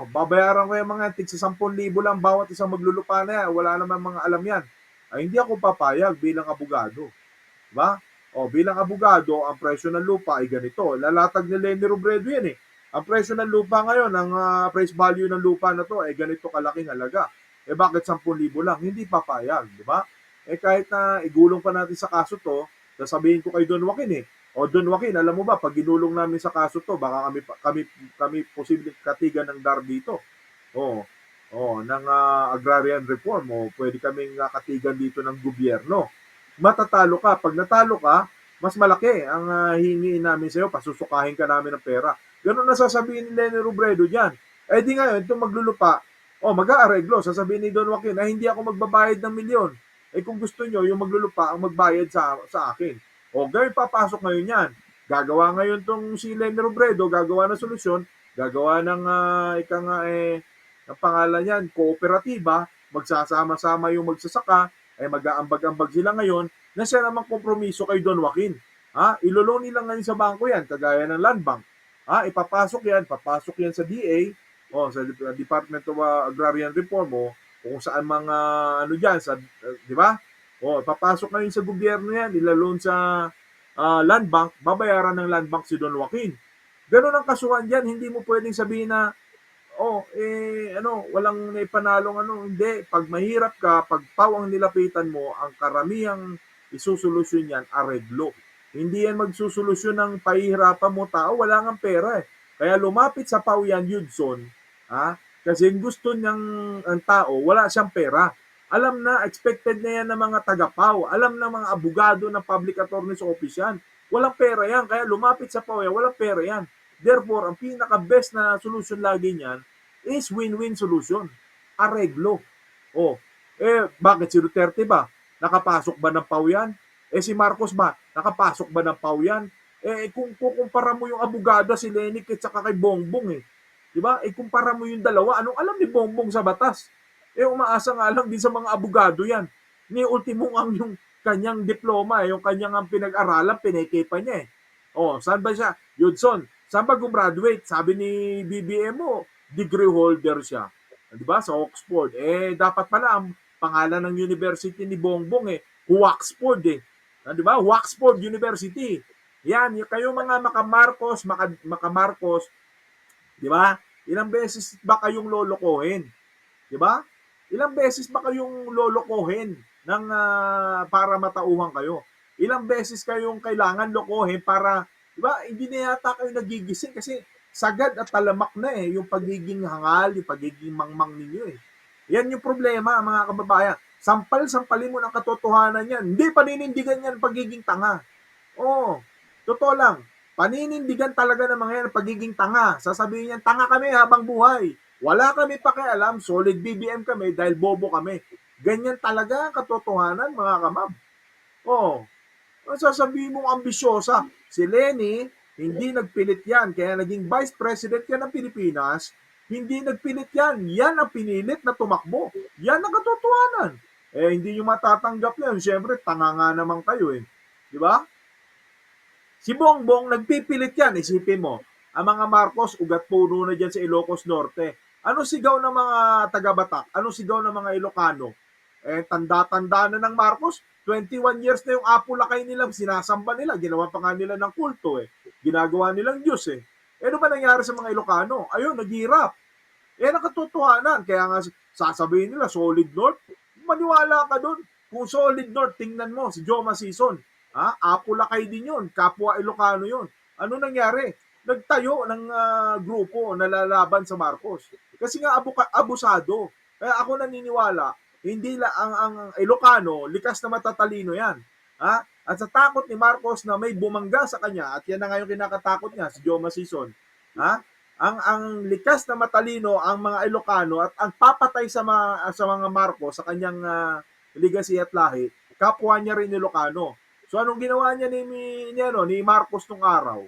babayaran ko yung mga tig sa 10,000 lang bawat isang maglulupa na yan. Wala naman mga alam yan. Hindi ako papayag bilang abogado. Diba? Bilang abogado, ang presyo ng lupa ay ganito. Lalatag ni Lenny Robredo yan eh. Ang presyo ng lupa ngayon, ang price value ng lupa na to ay ganito kalaking halaga. Bakit 10,000 lang? Hindi papayag, di ba? Kahit na igulong pa natin sa kaso to, sasabihin ko kay Don Joaquin Don Joaquin, alam mo ba, pag ginulong namin sa kaso to, baka kami posibleng katigan ng DAR dito. Ng agrarian reform, pwede kaming katigan dito ng gobyerno. Matatalo ka. Pag natalo ka, mas malaki ang hihingiin namin sa'yo, pasusukahin ka namin ng pera. Ganun na sasabihin ni Lenny Robredo dyan. Di ngayon, itong maglulupa, mag-aareglo, sasabihin ni Don Joaquin, hindi ako magbabayad ng milyon. Kung gusto nyo, yung maglulupa ang magbayad sa akin. Ganyan papasok ngayon yan. Gagawa ngayon tong si Lenny Robredo, gagawa ng solusyon, gagawa ng ika nga ang pangalan yan, kooperatiba, magsasama-sama yung magsasaka, mag-aambag-ambag sila ngayon na siya namang kompromiso kay Don Joaquin. Iloloan nila ngayon sa bangko yan, kagaya ng Land Bank. Papasok yan sa DA, sa Department of Agrarian Reform, kung saan mga ano diyan sa di ba? Papasok ngayon sa gobyerno yan, ilaloan sa Land Bank, babayaran ng Land Bank si Don Joaquin. Ganun ang kasuhan diyan, hindi mo pwedeng sabihin na walang naipanalong hindi. Pag mahirap ka, pag pawang nilapitan mo, ang karamihang isusolusyon yan, areglo. Hindi yan magsusolusyon ng pahihirapan mo tao, wala ngang pera eh. Kaya lumapit sa PAW yan, Hudson, kasi gusto niyang ang tao, wala siyang pera. Alam na, expected na yan ng mga taga-PAW, alam na mga abogado ng public attorney's office yan. Walang pera yan, kaya lumapit sa PAW yan, walang pera yan. Therefore, ang pinaka-best na solution lagi niyan is win-win solution. Areglo. Bakit si Duterte ba? Nakapasok ba ng PAW yan? Si Marcos ba? Nakapasok ba ng PAW yan? Kung kukumpara mo yung abogado si Lenik at saka kay Bongbong diba? Kumpara mo yung dalawa. Anong alam ni Bongbong sa batas? Umaasa nga lang din sa mga abogado yan. Ni ultimo ang yung kanyang diploma, yung kanyang ang pinag-aralan, pineke pa niya saan ba siya? Hudson, saan ba gumraduate? Sabi ni BBM degree holder siya. Diba? Sa Oxford. Dapat pala ang pangalan ng university ni Bongbong Oxford Diba? Oxford University. Yan, kayo mga makamarcos, diba? Ilang beses ba kayong lolokohin? Diba? Ilang beses ba kayong lolokohin para matauhan kayo? Ilang beses kayong kailangan lokohin para, diba, hindi na yata kayo nagigising kasi sagad at talamak na yung pagiging hangal, yung pagiging mangmang ninyo Yan yung problema, mga kababayan. Sampalin mo ng katotohanan yan. Hindi paninindigan yan pagiging tanga. Totoo lang. Paninindigan talaga ng mga yan pagiging tanga. Sasabihin yan, tanga kami habang buhay. Wala kami pakialam, solid BBM kami dahil bobo kami. Ganyan talaga ang katotohanan, mga kamab. Sasabihin mong ambisyosa. Si Leni, hindi nagpilit yan. Kaya naging Vice President yan ng Pilipinas. Hindi nagpilit yan. Yan ang pinilit na tumakbo. Yan ang katotohanan. Hindi nyo matatanggap yan. Siyempre, tanga nga naman kayo Di ba? Si Bongbong, nagpipilit yan. Isipin mo, ang mga Marcos, ugat puno na dyan sa Ilocos Norte. Ano sigaw ng mga taga-Batak? Ano sigaw ng mga Ilocano? Tanda-tanda na ng Marcos. 21 years na yung Apulakay nila, sinasamba nila, ginawa pa nga nila ng kulto Ginagawa nilang Diyos ano ba nangyari sa mga Ilocano? Ayun, naghirap. Nakatotohanan. Kaya nga sasabihin nila, Solid North. Maniwala ka doon. Kung Solid North, tingnan mo, si Joma Sison. Apulakay din yun. Kapwa Ilocano yun. Ano nangyari? Nagtayo ng grupo na lalaban sa Marcos. Kasi nga abusado. Kaya ako naniniwala, hindi lang ang Ilocano, likas na matatalino yan. At sa takot ni Marcos na may bumangga sa kanya, at yan na nga yung kinakatakot niya, si Joma Sison, ang likas na matalino ang mga Ilocano at ang papatay sa mga Marcos sa kanyang legacy at lahi, kapwa niya rin Ilocano. So anong ginawa niya ni Marcos nung araw?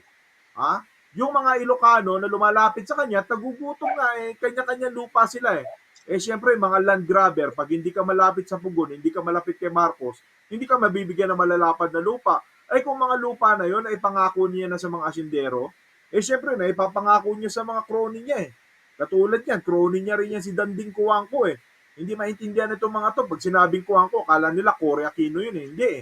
Yung mga Ilocano na lumalapit sa kanya, tagugutom nga kanya-kanya lupa sila siyempre, mga land grabber, pag hindi ka malapit sa Pugon, hindi ka malapit kay Marcos, hindi ka mabibigyan ng malalapad na lupa. Kung mga lupa na yon ay pangako niya na sa mga asyendero, siyempre, na ipapangako niya sa mga crony niya Katulad yan, crony niya rin yan si Danding Cuangco Hindi maintindihan itong mga to. Pag sinabing Cuangco, kala nila Cory Aquino yun Hindi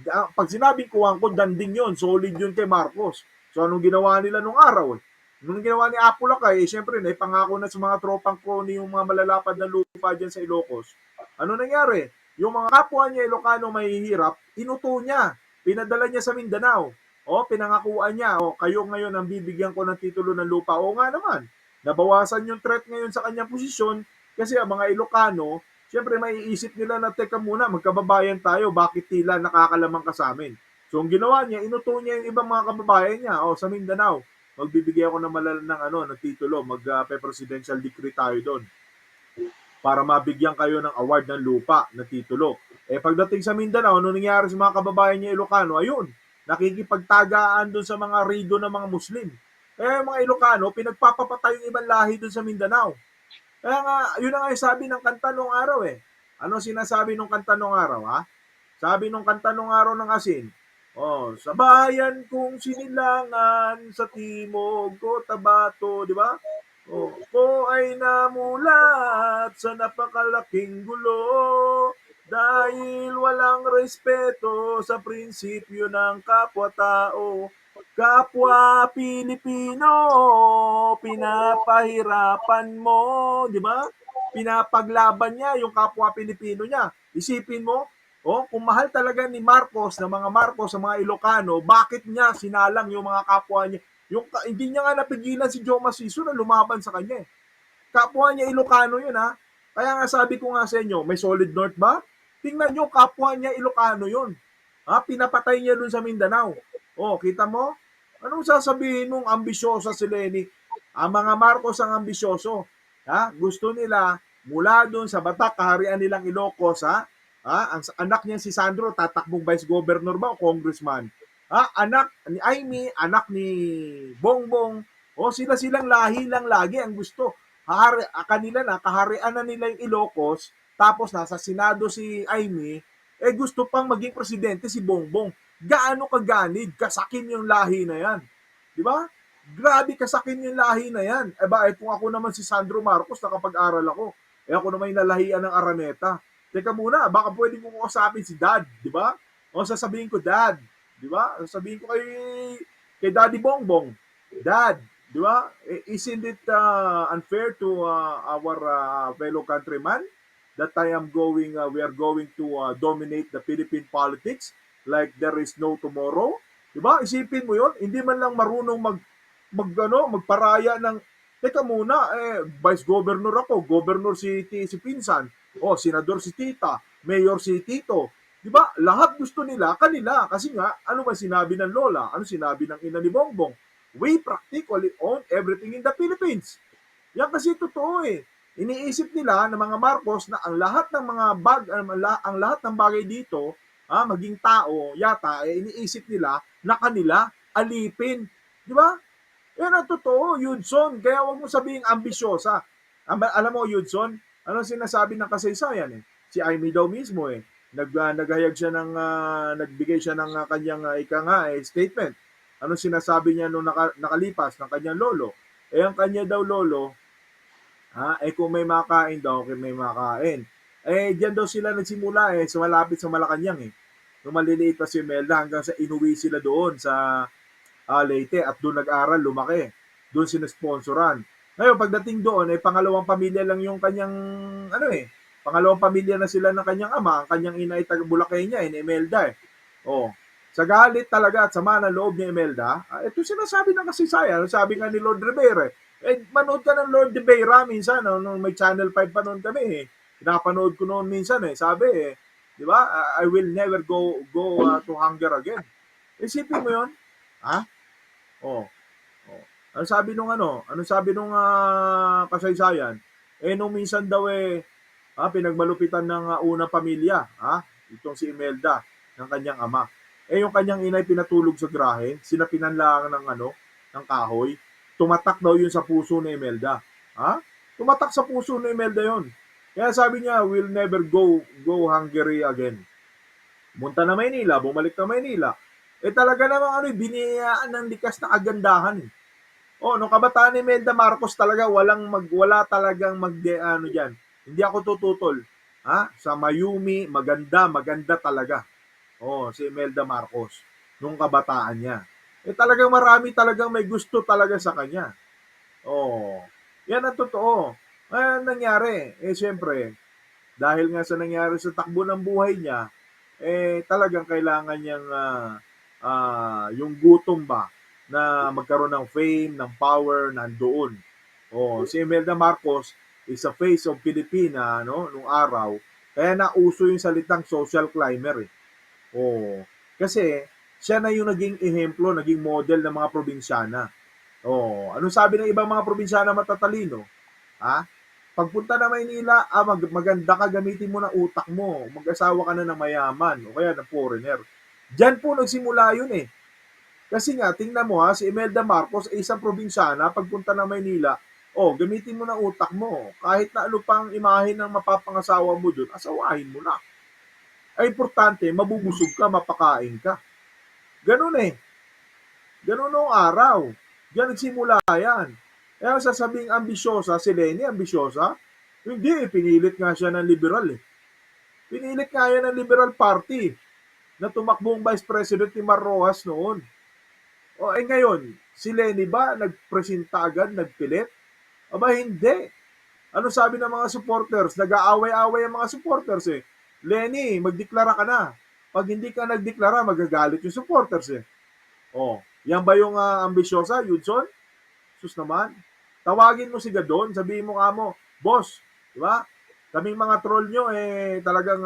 Pag sinabing Cuangco, Danding yun. Solid yun kay Marcos. So, anong ginawa nila nung araw Nung ginawa ni Apulakay, siyempre, naipangako na sa mga tropang crony yung mga malalapad na lupa dyan sa Ilocos. Ano nangyari? Yung mga kapwa niya Ilocano mahihirap, inuto niya. Pinadala niya sa Mindanao. Pinangakuan niya. Kayo ngayon ang bibigyan ko ng titulo ng lupa. Nga naman. Nabawasan yung threat ngayon sa kanyang posisyon kasi ang mga Ilocano, siyempre maiisip nila na, teka muna, magkababayan tayo. Bakit tila nakakalamang ka sa amin? So, ang ginawa niya, inuto niya yung ibang mga kababayan niya sa Mindanao. Magbibigay ako ng titulo, mag-presidential decree tayo doon para mabigyan kayo ng award ng lupa na titulo. Pagdating sa Mindanao, ano nangyari sa mga kababayan niya Ilocano? Ayun, nakikipagtagaan doon sa mga rido ng mga Muslim. Eh, mga Ilocano, pinagpapapatay yung ibang lahi dun sa Mindanao. Kaya nga, yun na nga yung sabi ng kanta nung araw eh. Ano sinasabi nung kanta nung araw, ha? Sabi nung kanta nung araw ng asin, oh, sa bayan kong sinilangan sa timog ko Tabato, di ba? Oh, ko ay namulat sa napakalaking gulo dahil walang respeto sa prinsipyo ng kapwa-tao. Kapwa Pilipino, pinapahirapan mo, di ba? Pinapaglaban niya yung kapwa Pilipino niya. Isipin mo, oh, kung mahal talaga ni Marcos, ng mga Marcos sa mga Ilocano, bakit niya sinalang yung mga kapwa niya? Hindi niya nga napigilan si Joe Masiso na lumaban sa kanya eh. Kapwa niya Ilocano yun ha. Kaya nga sabi ko nga sa inyo, may solid north ba? Tingnan nyo, kapwa niya Ilocano yun. Ha? Pinapatay niya dun sa Mindanao. Oh, kita mo? Anong sasabihin mong ambisyosa si Lenny? Ang mga Marcos ang ambisyoso. Ha? Gusto nila mula dun sa Batak, kaharian nilang Ilocos, ha? Ha? Ang anak niya si Sandro, tatakbong vice governor ba o congressman? Ha? Anak ni Aimee, anak ni Bongbong. O sila-silang lahi lang lagi ang gusto. Kanila na, kaharian na nila yung Ilocos, tapos nasa Senado si Aimee, eh gusto pang maging presidente si Bongbong. Gaano kaganid, kasakin yung lahi na yan. Di ba? Grabe kasakin yung lahi na yan. Kung ako naman si Sandro Marcos, nakapag-aral ako, ako naman yung nalahian ng Araneta. Teka muna, baka pwede ko kausapin si Dad, di ba? O sasabihin ko, Dad, di ba? Sasabihin ko kay Daddy Bongbong, Dad, di ba? Isn't it unfair to our fellow countryman that we are going to dominate the Philippine politics like there is no tomorrow? Di ba? Isipin mo yon, hindi man lang marunong magparaya ng, teka muna, vice governor ako, governor si Pinsan, o senador si Tita, mayor si Tito. Di ba? Lahat gusto nila kanila kasi nga ano ba sinabi ng lola? Ano sinabi ng ina ni Bongbong? We practically own everything in the Philippines. Yan kasi totoo eh. Iniisip nila ng mga Marcos na ang lahat ng mga ang lahat ng bagay dito, maging tao, yata iniisip nila na kanila alipin. Di ba? Yan ang totoo, Yudson. Kaya wag mo sabihing ambisyosa. Alam mo, Yudson, ano sinasabi ng kasaysayan eh? Si Aimee daw mismo eh. Naghayag siya nagbigay siya ng kanyang statement. Ano sinasabi niya nung nakalipas ng kanyang lolo? Ang kanya daw lolo, kung may makain daw, kung may makain. Diyan daw sila nagsimula sa malapit sa Malacanang eh. Nung maliliit pa si Imelda hanggang sa inuwi sila doon sa Leyte at doon nag-aral, lumaki. Doon sinasponsoran. Ngayon, pagdating doon, pangalawang pamilya lang yung kanyang, pangalawang pamilya na sila ng kanyang ama. Ang kanyang ina ay taga-Bulacay niya, ni Imelda eh. Oh, sa galit talaga at sama ng loob ni Imelda, ito sinasabi ng kasaysayan, sabi nga ni Lord Rivera, manood ka ng Lord Rivera minsan, nung may Channel 5 pa noon kami eh. Pinapanood ko noon minsan sabi di ba, I will never go to hunger again. Isipin mo yon, ha? Oh. Oh. Ano sabi nung kasaysayan? Nung minsan daw pinagmalupitan ng unang pamilya, itong si Imelda ng kanyang ama. Yung kanyang inay pinatulog sa grahe, sinapinan lang ng kahoy. Tumatak daw yun sa puso ni Imelda. Tumatak sa puso ni Imelda yon. Kaya sabi niya, we'll never go hungry again. Munta na Maynila, bumalik na Maynila. Talaga namang biniyayaan ng likas na kagandahan eh. Nung kabataan ni Imelda Marcos talaga wala talagang diyan. Hindi ako tututol. Sa Mayumi, maganda talaga. Si Imelda Marcos nung kabataan niya. Talagang marami talagang may gusto talaga sa kanya. Yan ang totoo. Nangyari, siyempre, dahil nga sa nangyari sa takbo ng buhay niya, talagang kailangan niyang yung gutom ba na magkaroon ng fame, ng power, nandoon. Si Imelda Marcos is a face of Pilipina nung araw. Kaya nauso yung salitang social climber eh. Kasi siya na yung naging ehemplo, naging model ng mga probinsyana. Ano sabi ng ibang mga probinsyana matatalino? Pagpunta na Maynila, maganda ka, gamitin mo na utak mo. Mag-asawa ka na ng mayaman o kaya ng foreigner. Diyan po nagsimula yun eh. Kasi nga, tingnan mo ha, si Imelda Marcos ay isang probinsyana, pagpunta ng Maynila, gamitin mo ng utak mo. Kahit na ano pang imahe ng mapapangasawa mo dun, asawahin mo na. Ay importante, mabubusog ka, mapakain ka. Ganun eh. Ganun noong araw. Diyan nagsimula yan. Kaya sasabing ambisyosa, si Lenny ambisyosa, hindi, pinilit nga siya ng liberal eh. Pinilit nga yan ng Liberal Party na tumakbong Vice President ni Mar Rojas noon. Ngayon, si Lenny ba nagpresenta agad, nagpilit? Aba, hindi. Ano sabi ng mga supporters? Nag-aaway-aaway ang mga supporters eh. Lenny, magdeklara ka na. Pag hindi ka nagdeklara, magagalit yung supporters eh. Yan ba yung ambisyosa, Hudson? Sus naman. Tawagin mo si Gadon, sabihin mo nga mo, boss, di ba? Kaming mga troll nyo, talagang,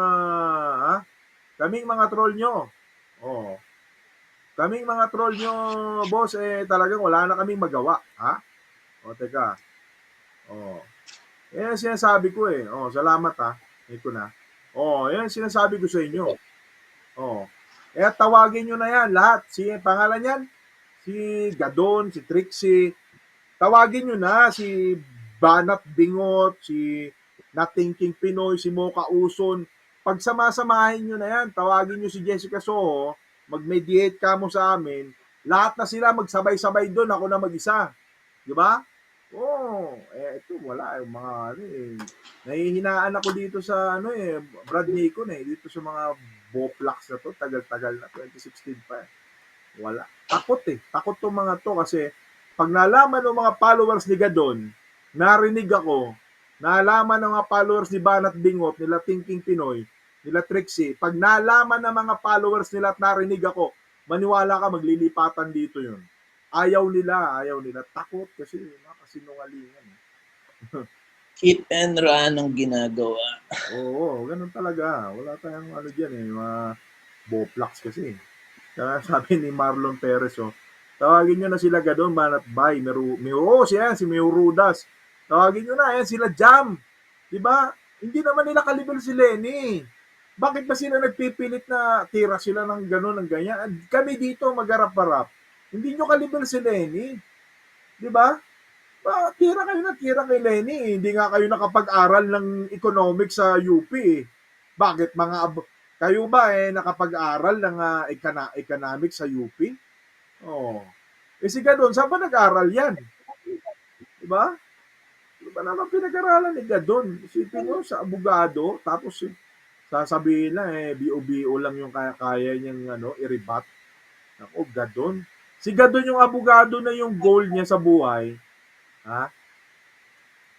kaming mga troll nyo. Oh, kaming mga troll nyo, boss, talagang wala na kaming magawa. Ha? Teka. Yan sinasabi ko eh. Salamat ha. Ito na. Yan sinasabi ko sa inyo. Tawagin nyo na yan lahat. Pangalan yan? Si Gadon, si Trixie. Tawagin nyo na si Banat Bingot, si Natingking Pinoy, si Mocha Uson. Pagsamasamahin nyo na yan, tawagin nyo si Jessica Soho, mag-mediate ka mo sa amin, lahat na sila magsabay-sabay doon, ako na mag-isa. Di ba? Ito wala yung mga nahihinaan ako dito sa Brad Nicon dito sa mga Boplax na to, tagal-tagal na 2016 pa eh. Wala. Takot tong mga to kasi pag nalaman ng mga followers ni Gadon, narinig ako, nalaman ng mga followers ni Banat Bingot, nila Thinking Pinoy, nila Trixie, pag nalaman ng mga followers nila at narinig ako, maniwala ka, maglilipatan dito yun. Ayaw nila. Takot kasi makasinungalingan. Hit and run ang ginagawa. Oo, ganun talaga. Wala tayong dyan mga boplax kasi. Kaya sabi ni Marlon Perez, tawagin nyo na sila Gadon, Banat Bay, si Meurudas. Tawagin nyo na, sila Jam. Diba? Hindi naman nila kalibel si Lenny. Bakit ba sila nagpipilit na tira sila ng gano'n, ng ganyan? Kami dito magarap-harap. Hindi nyo kalibel si Lenny. Diba? Tira kayo na tira kay Lenny. Hindi nga kayo nakapag-aral ng economics sa UP eh. Bakit kayo ba nakapag-aral ng economics sa UP? Si Gadon, saan ba nag-aral yan? Diba? Ano ba naman pinag-aralan ni Gadon? Isipin nyo, sa abogado, tapos sasabihin na BO-BO lang yung kaya niyang i-rebat. Ako, Gadon. Si Gadon yung abogado na yung goal niya sa buhay. Ha?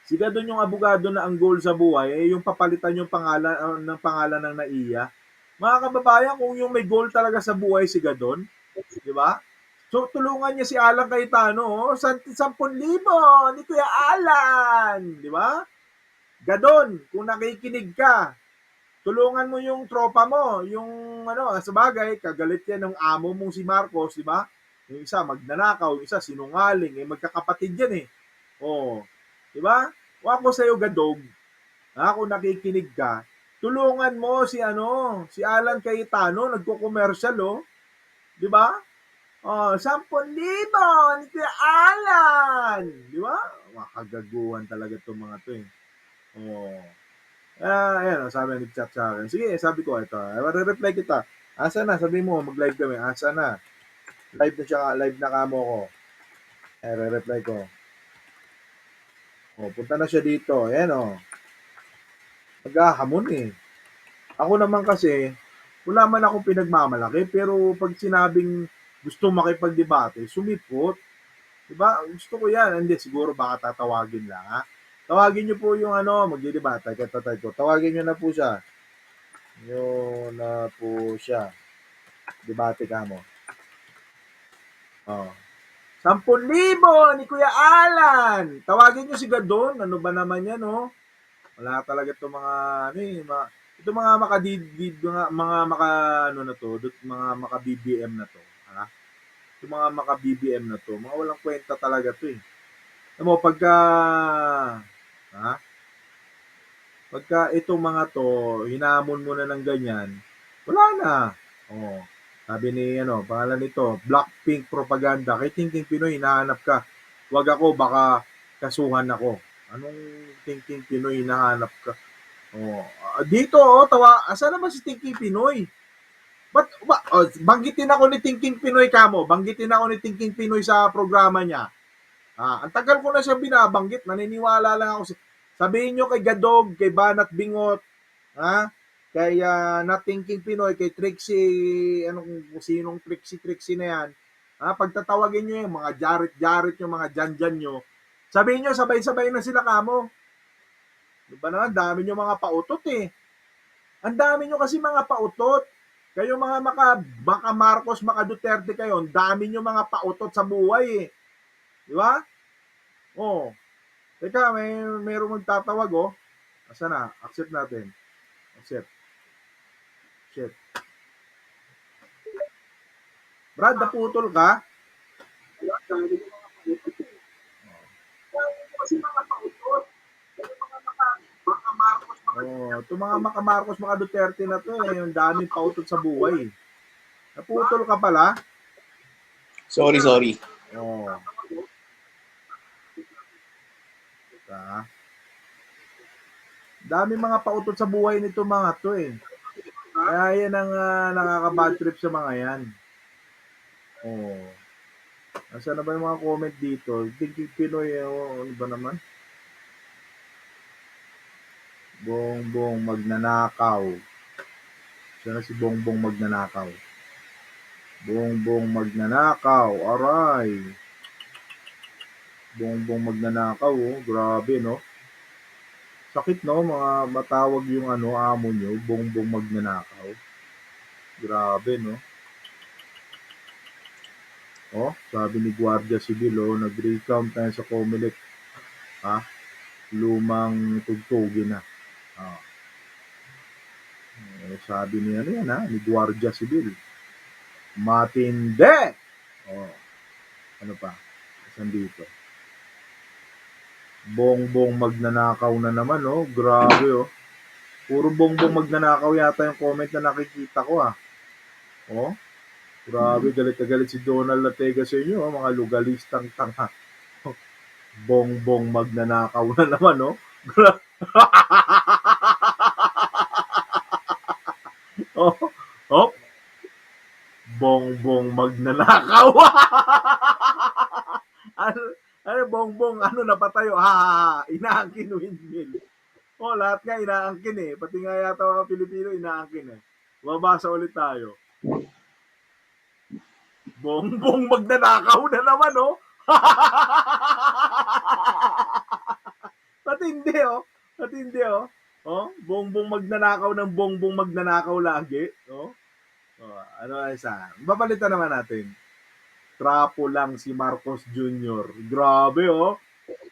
Si Gadon yung abogado na ang goal sa buhay yung papalitan yung pangalan ng NAIA. Mga kababayan, kung yung may goal talaga sa buhay si Gadon, di ba? So, tulungan niya si Alan Cayetano, 10,000 ni Kuya Alan, di ba? Gadon, kung nakikinig ka, tulungan mo yung tropa mo, yung sa bagay, kagalit yan ng amo mong si Marcos, di ba? Yung isa magnanakaw, yung isa sinungaling, magkakapatid yan eh. Di ba? O ako sa'yo, Gadog, kung nakikinig ka, tulungan mo si Alan Cayetano, nagko-commercial, di ba? 10,000 ni Kuya Alan, di ba? Makagaguhan talaga itong mga to eh. Ayan, sabi nag-chat sa akin. Sige, sabi ko, ito, reply kita. Asa na? Sabi mo, mag-live kami. Asa na? Live na kamo ko. Re-reply ko. Punta na siya dito. Ayan, maghahamon eh. Ako naman kasi, wala man akong pinagmamalaki, pero pag sinabing gusto makipagdebate, sumipot. Diba? Gusto ko yan. Hindi, siguro baka tatawagin lang, ha? Tawagin niyo po yung magdidebate. Tawagin niyo na po siya. Debate ka mo. 10,000 ni Kuya Alan. Tawagin niyo si Gadon. Ano ba naman yan, Wala talaga itong mga, ito mga maka-BBM na to. Ha? Ito mga maka-BBM na to. Mga walang kwenta talaga to eh. Pagka itong mga to, hinamon mo na ng ganyan, wala na. Sabi ni pangalan nito, Blackpink propaganda. Kay Thinking Pinoy, hinahanap ka. Wag ako, baka kasuhan ako. Anong Thinking Pinoy, hinahanap ka? Oh, dito, asan naman si Thinking Pinoy? Banggitin ako ni Thinking Pinoy kamo. Banggitin ako ni Thinking Pinoy sa programa niya. Ang tagal ko na siya binabanggit. Naniniwala lang ako. Sabihin nyo kay Gadog, kay Banat Bingot, kay Not Thinking Pinoy, kay Trixie, sinong Trixie na yan. Pagtatawagin nyo yung mga Jarit, yung mga Janjan nyo. Sabihin nyo, sabay-sabay na sila kamo. Diba na? Ang dami nyo mga pautot eh. Ang dami nyo kasi mga pautot. Kayo mga maka Marcos, maka Duterte kayo, ang dami nyo mga pautot sa buhay eh. Di ba? Oh. Teka, mayroong magtatawag oh. Asa na? Accept natin. Accept. Brad, naputol ka? Ito mga maka Marcos, maka Duterte na to eh. Yung daming pautot sa buhay. Naputol ka pala? Sorry. Oh. Teka. Dami mga pautot sa buhay nito mga to eh. Kaya yan ang nakaka-bad trip sa mga yan. Oh. Nasaan na ba yung mga comment dito? Thinking Pinoy, ano ba naman? Bongbong magnanakaw. Sana si Bongbong magnanakaw. Bongbong magnanakaw. Aray. Bongbong magnanakaw, oh. Grabe, no? Sakit, no? Mga matawag yung amo nyo. Bongbong magnanakaw. Grabe, no? Oh, sabi ni Guardia Civil, nag-recount tayo sa Comelec. Lumang tugtugin na. Sabi ni ni Guardia Civil. Matindi! Ano pa? Saan dito? Bongbong magnanakaw na naman, oh. Grabe, oh. Puro bongbong magnanakaw yata yung comment na nakikita ko, Oh. Grabe, galit na galit si Donald Latega sa inyo, mga lugalistang tanga. Bongbong magnanakaw na naman, oh. Oh. Bongbong magnanakaw. ano bongbong, napatayo? Inaangkin windmill. Lahat nga inaangkin eh. Pati nga yata mga Pilipino inaangkin eh. Babasa ulit tayo. Bongbong magnanakaw na naman, oh. Patindi, oh. Bongbong magnanakaw ng bongbong magnanakaw lagi, oh. Ano isa? Babalitan naman natin. Trapo lang si Marcos Jr. Grabe, oh.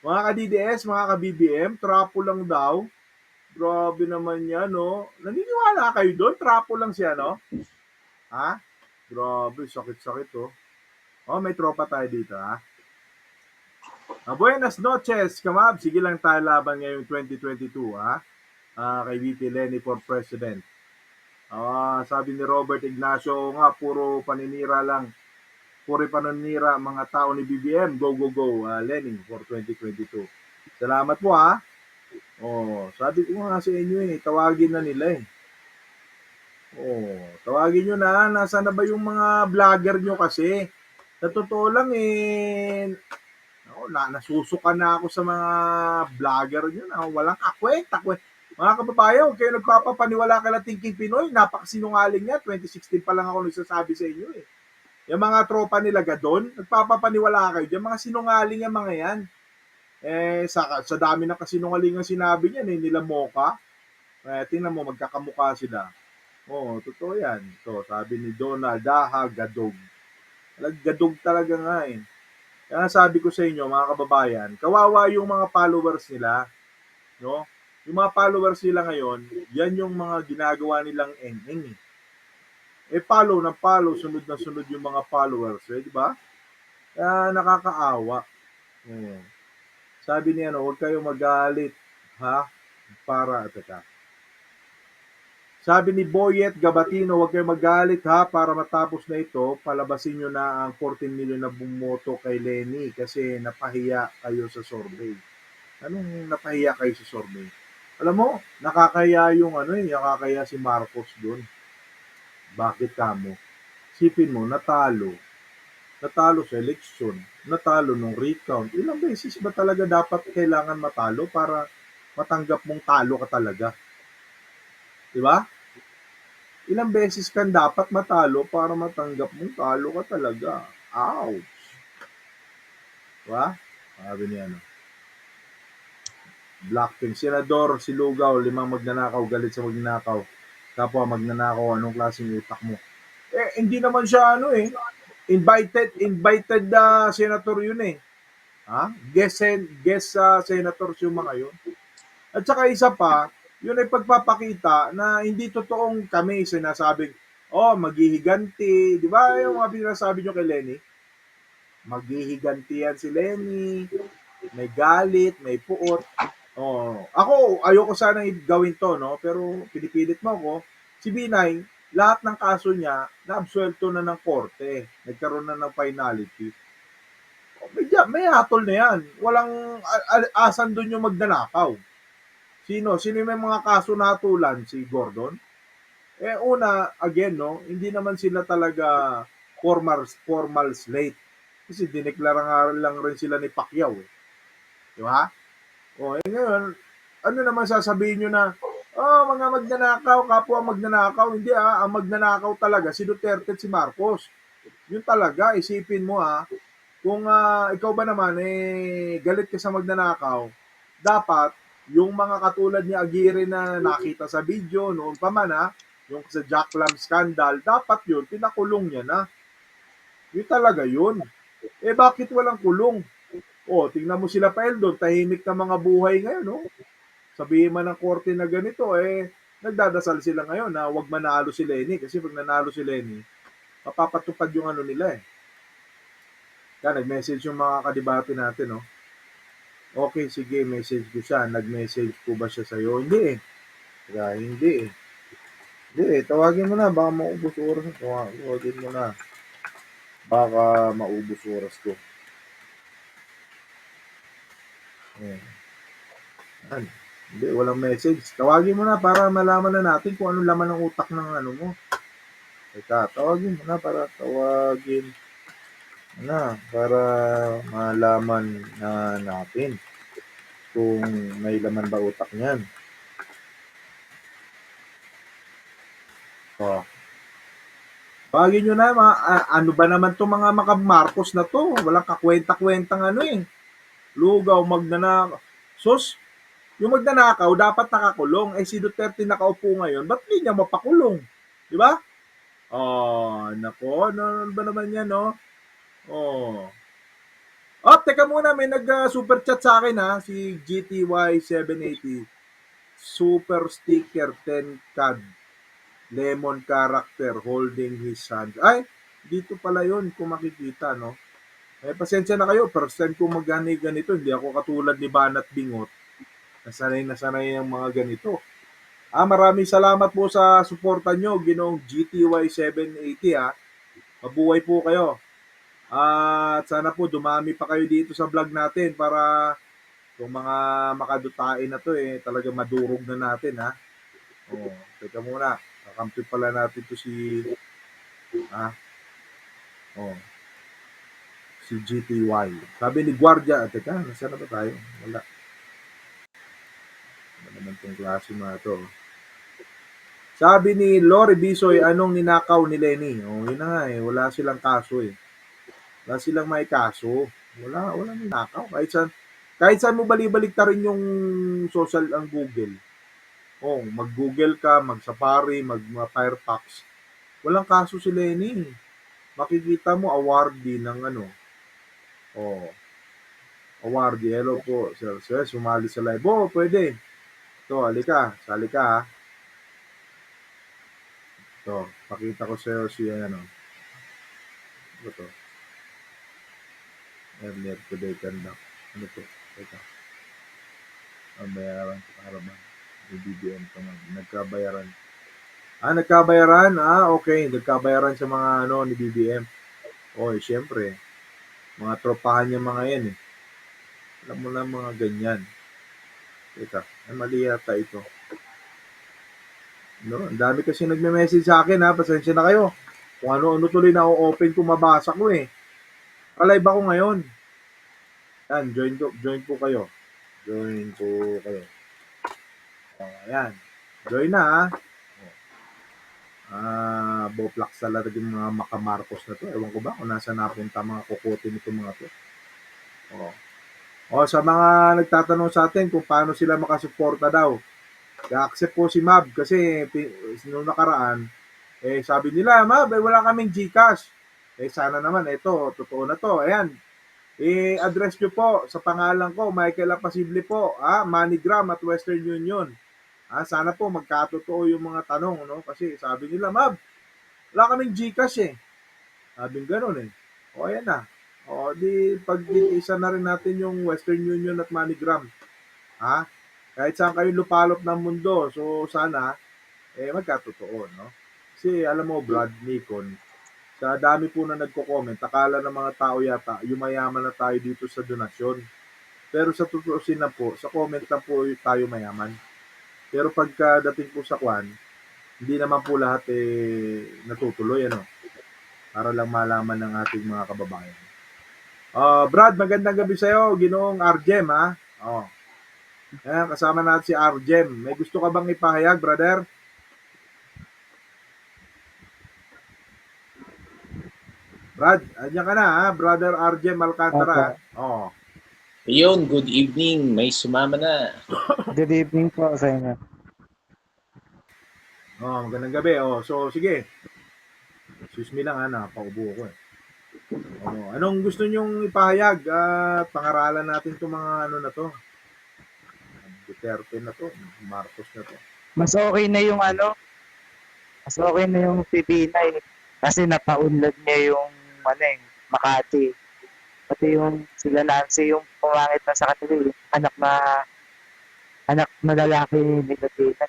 Mga ka-DDS, mga ka-BBM, trapo lang daw. Grabe naman yan, no? Naniniwala kayo doon? Trapo lang siya, no? Grabe, sakit-sakit, oh. May tropa tayo dito, Buenas noches, kamab. Sige lang tayo laban ngayong 2022, kay VP Lenny for President. Sabi ni Robert Ignacio nga, puro paninira lang. Puro paninira mga tao ni BBM. Go, go, go, Lenny for 2022. Salamat po, sabi ko nga sa inyo tawagin na nila eh. Tawagin nyo na, nasa na ba yung mga vlogger nyo kasi? Sa totoo lang nasusuka na ako sa mga vlogger nyo na walang kakwenta. Mga kababayan, huwag kayo nagpapapaniwala kay Thinking Pinoy, napakasinungaling niya, 2016 pa lang ako nagsasabi sa inyo eh. Yung mga tropa nila Gadon, nagpapapaniwala kayo dyan, mga sinungaling yung mga yan. Sa dami ng kasinungaling ang sinabi niya, nila Mocha, tingnan mo, magkakamukha sila. Totoo yan. Sabi ni Donald, Gadog. Gadog talaga nga eh. Kaya sabi ko sa inyo, mga kababayan, kawawa yung mga followers nila, no? Yung mga followers nila ngayon, yan yung mga ginagawa nilang eng-eng. Follow ng follow, sunod na sunod yung mga followers, di ba? Kaya nakakaawa. Sabi niya, huwag kayong magalit, Teka. Sabi ni Boyet Gabatino, huwag kayong magalit ha, para matapos na ito, palabasin nyo na ang 14 million na bumoto kay Lenny kasi napahiya kayo sa survey. Anong napahiya kayo sa survey? Alam mo, nakakaya yung nakakaya si Marcos doon. Bakit kamo? Sipin mo, natalo. Natalo sa eleksyon. Natalo nung recount. Ilang beses ba talaga dapat kailangan matalo para matanggap mong talo ka talaga? Di ba? Ilang beses kang dapat matalo para matanggap mong talo ka talaga. Ouch! Diba? Sabi niya, Blackpink. Senador Silugaw, 5 magnanakaw, galit sa magnanakaw. Kapwa magnanakaw, anong klaseng utak mo? Hindi naman siya invited senator yun eh. Ha? Guest senators yung mga yun. At saka isa pa, yun ay pagpapakita na hindi totoong kami sinasabing, maghihiganti. Di ba yung mga pinasabi nyo kay Lenny? Maghihiganti yan si Lenny, may galit, may puot. Ako, ayoko sana gawin to, no? Pero pinipilit mo ako. Si Binay, lahat ng kaso niya, naabsuelto na ng korte. Nagkaroon na ng finality. May hatol na yan. Walang asan doon yung magdanakaw. Sino may mga kaso na hatulan? Si Gordon? Una, again, no, hindi naman sila talaga formal slate. Kasi dineklara nga lang rin sila ni Pacquiao. Di ba? Ngayon, ano naman sasabihin nyo na, mga magnanakaw, kapwa magnanakaw. Hindi ang magnanakaw talaga, si Duterte at si Marcos. Yun talaga, isipin mo kung ikaw ba naman, galit ka sa magnanakaw, dapat, yung mga katulad ni Aguirre na nakita sa video, noon pa man yung sa Jack Lam scandal, dapat yun, pinakulong niya na. Yun talaga yun. Bakit walang kulong? Tingnan mo sila pa doon, tahimik na mga buhay ngayon, no? Sabihin man ng korte na ganito, nagdadasal sila ngayon na wag manalo si Lenny kasi pag nanalo si Lenny, mapapatupad yung nila eh. Kaya nag-message yung mga kadibate natin, no? Okay, sige, message ko siya. Nag-message ko ba siya sa'yo? Hindi eh. Kaya hindi eh. Hindi eh, tawagin mo na, baka maubos oras. Tawagin mo na. Baka maubos oras ko. Hindi, walang message. Tawagin mo na para malaman na natin kung anong laman ng utak ng mo. Teka, tawagin mo na para malaman na natin kung may laman ba utak niyan. Tawagin nyo na, ano ba naman to mga Marcos na to? Walang kakwenta-kwentang lugaw, magnanakaw. Sus, yung magnanakaw, dapat nakakulong. Si Duterte nakaupo ngayon, ba't hindi niya mapakulong? Di ba? Nako, ano ba naman yan, no? Teka muna, may nag-super chat sa akin si GTY780. Super sticker 10 CAD. Lemon character holding his hand. Ay, dito pala yun kung makikita, no? Pasensya na kayo, first time ko ganito. Hindi ako katulad ni Banat Bingot. Nasanay ang mga ganito. Maraming salamat po sa suporta nyo, Ginoong GTY780 Mabuhay po kayo. At sana po dumami pa kayo dito sa vlog natin para yung mga makadutain na to talaga madurog na natin Teka muna. Kakampi pala natin to si GTY. Sabi ni Guardia, teka, nasaan na ba tayo? Wala. Ano naman tong klase mga to? Sabi ni Lori Bisoy, anong ninakaw ni Lenny? Yun na nga wala silang kaso Wala silang may kaso. Walang ninakaw. Kahit saan mo balibalik ta rin yung social ang Google. Mag-Google ka, mag-Safari, mag-Firefox. Walang kaso si Lenny. Makikita mo awardee ng awardee. Hello po, sir. Sumali sa live. Pwede. Ito, halika. Sali ka Ito, pakita ko sa'yo si Ito. Earlier today conduct. Ano to? Teka. Ang bayaran sa harapan. BBM pa man. Nagkabayaran. Nagkabayaran? Okay. Nagkabayaran sa mga ano ni BBM. Siyempre, mga tropahan niya mga yan eh. Alam mo na mga ganyan. Teka, mali yata ito. No, ang dami kasi nagme-message sa akin pasensya na kayo. Kung ano-ano tuloy na open ko mabasa ko eh. Alive ako ngayon. Yan, join po kayo. Join po kayo. Ayan. Join na Boplax talaga yung mga makamarcos na to. Ewan ko ba kung nasa napunta mga kukote nito mga to. Sa mga nagtatanong sa atin kung paano sila makasuporta daw. I-accept po si Mab kasi nung nakaraan, sabi nila, Mab, wala kaming GCash. Sana naman, ito, totoo na to. Ayan, i-address nyo po sa pangalan ko, Michael Apasible po, MoneyGram at Western Union. Sana po magkatotoo yung mga tanong, no? Kasi sabi nila, Mab, wala kaming GCash eh. Sabi gano'n eh. Ayan na. Di pag-isa na rin natin yung Western Union at MoneyGram. Kahit saan kayo lupalop ng mundo. So sana, magkatotoo, no? Kasi alam mo, Brad, Nikon, sa dami po na nagko-comment, akala ng mga tao yata, yumayaman na tayo dito sa donasyon. Pero sa tutuusin na po, sa comment lang po tayo mayaman. Pero pagkadating po sa kwan, hindi naman po lahat natutuloy, ano? Para lang malaman ng ating mga kababayan. Brad, magandang gabi sa'yo, Ginoong Arjem, ha? Ayan, kasama natin si Arjem. May gusto ka bang ipahayag, brother? Brad, andyan ka na, ha? Brother Arjem Alcantara. Yun, good evening. May sumama na. Good evening po sa inyo. Magandang gabi. So sige. Excuse me lang napaubo ko eh. Anong gusto nyong ipahayag at pangaralan natin itong mga ano na to? Duterte na to, Marcos na to. Mas okay na yung mas okay na yung Pibinay kasi napaunlad niya yung Makati. Pati yung sila Nancy, yung pumangit na sa kanila, yung anak na lalaki ni Latina.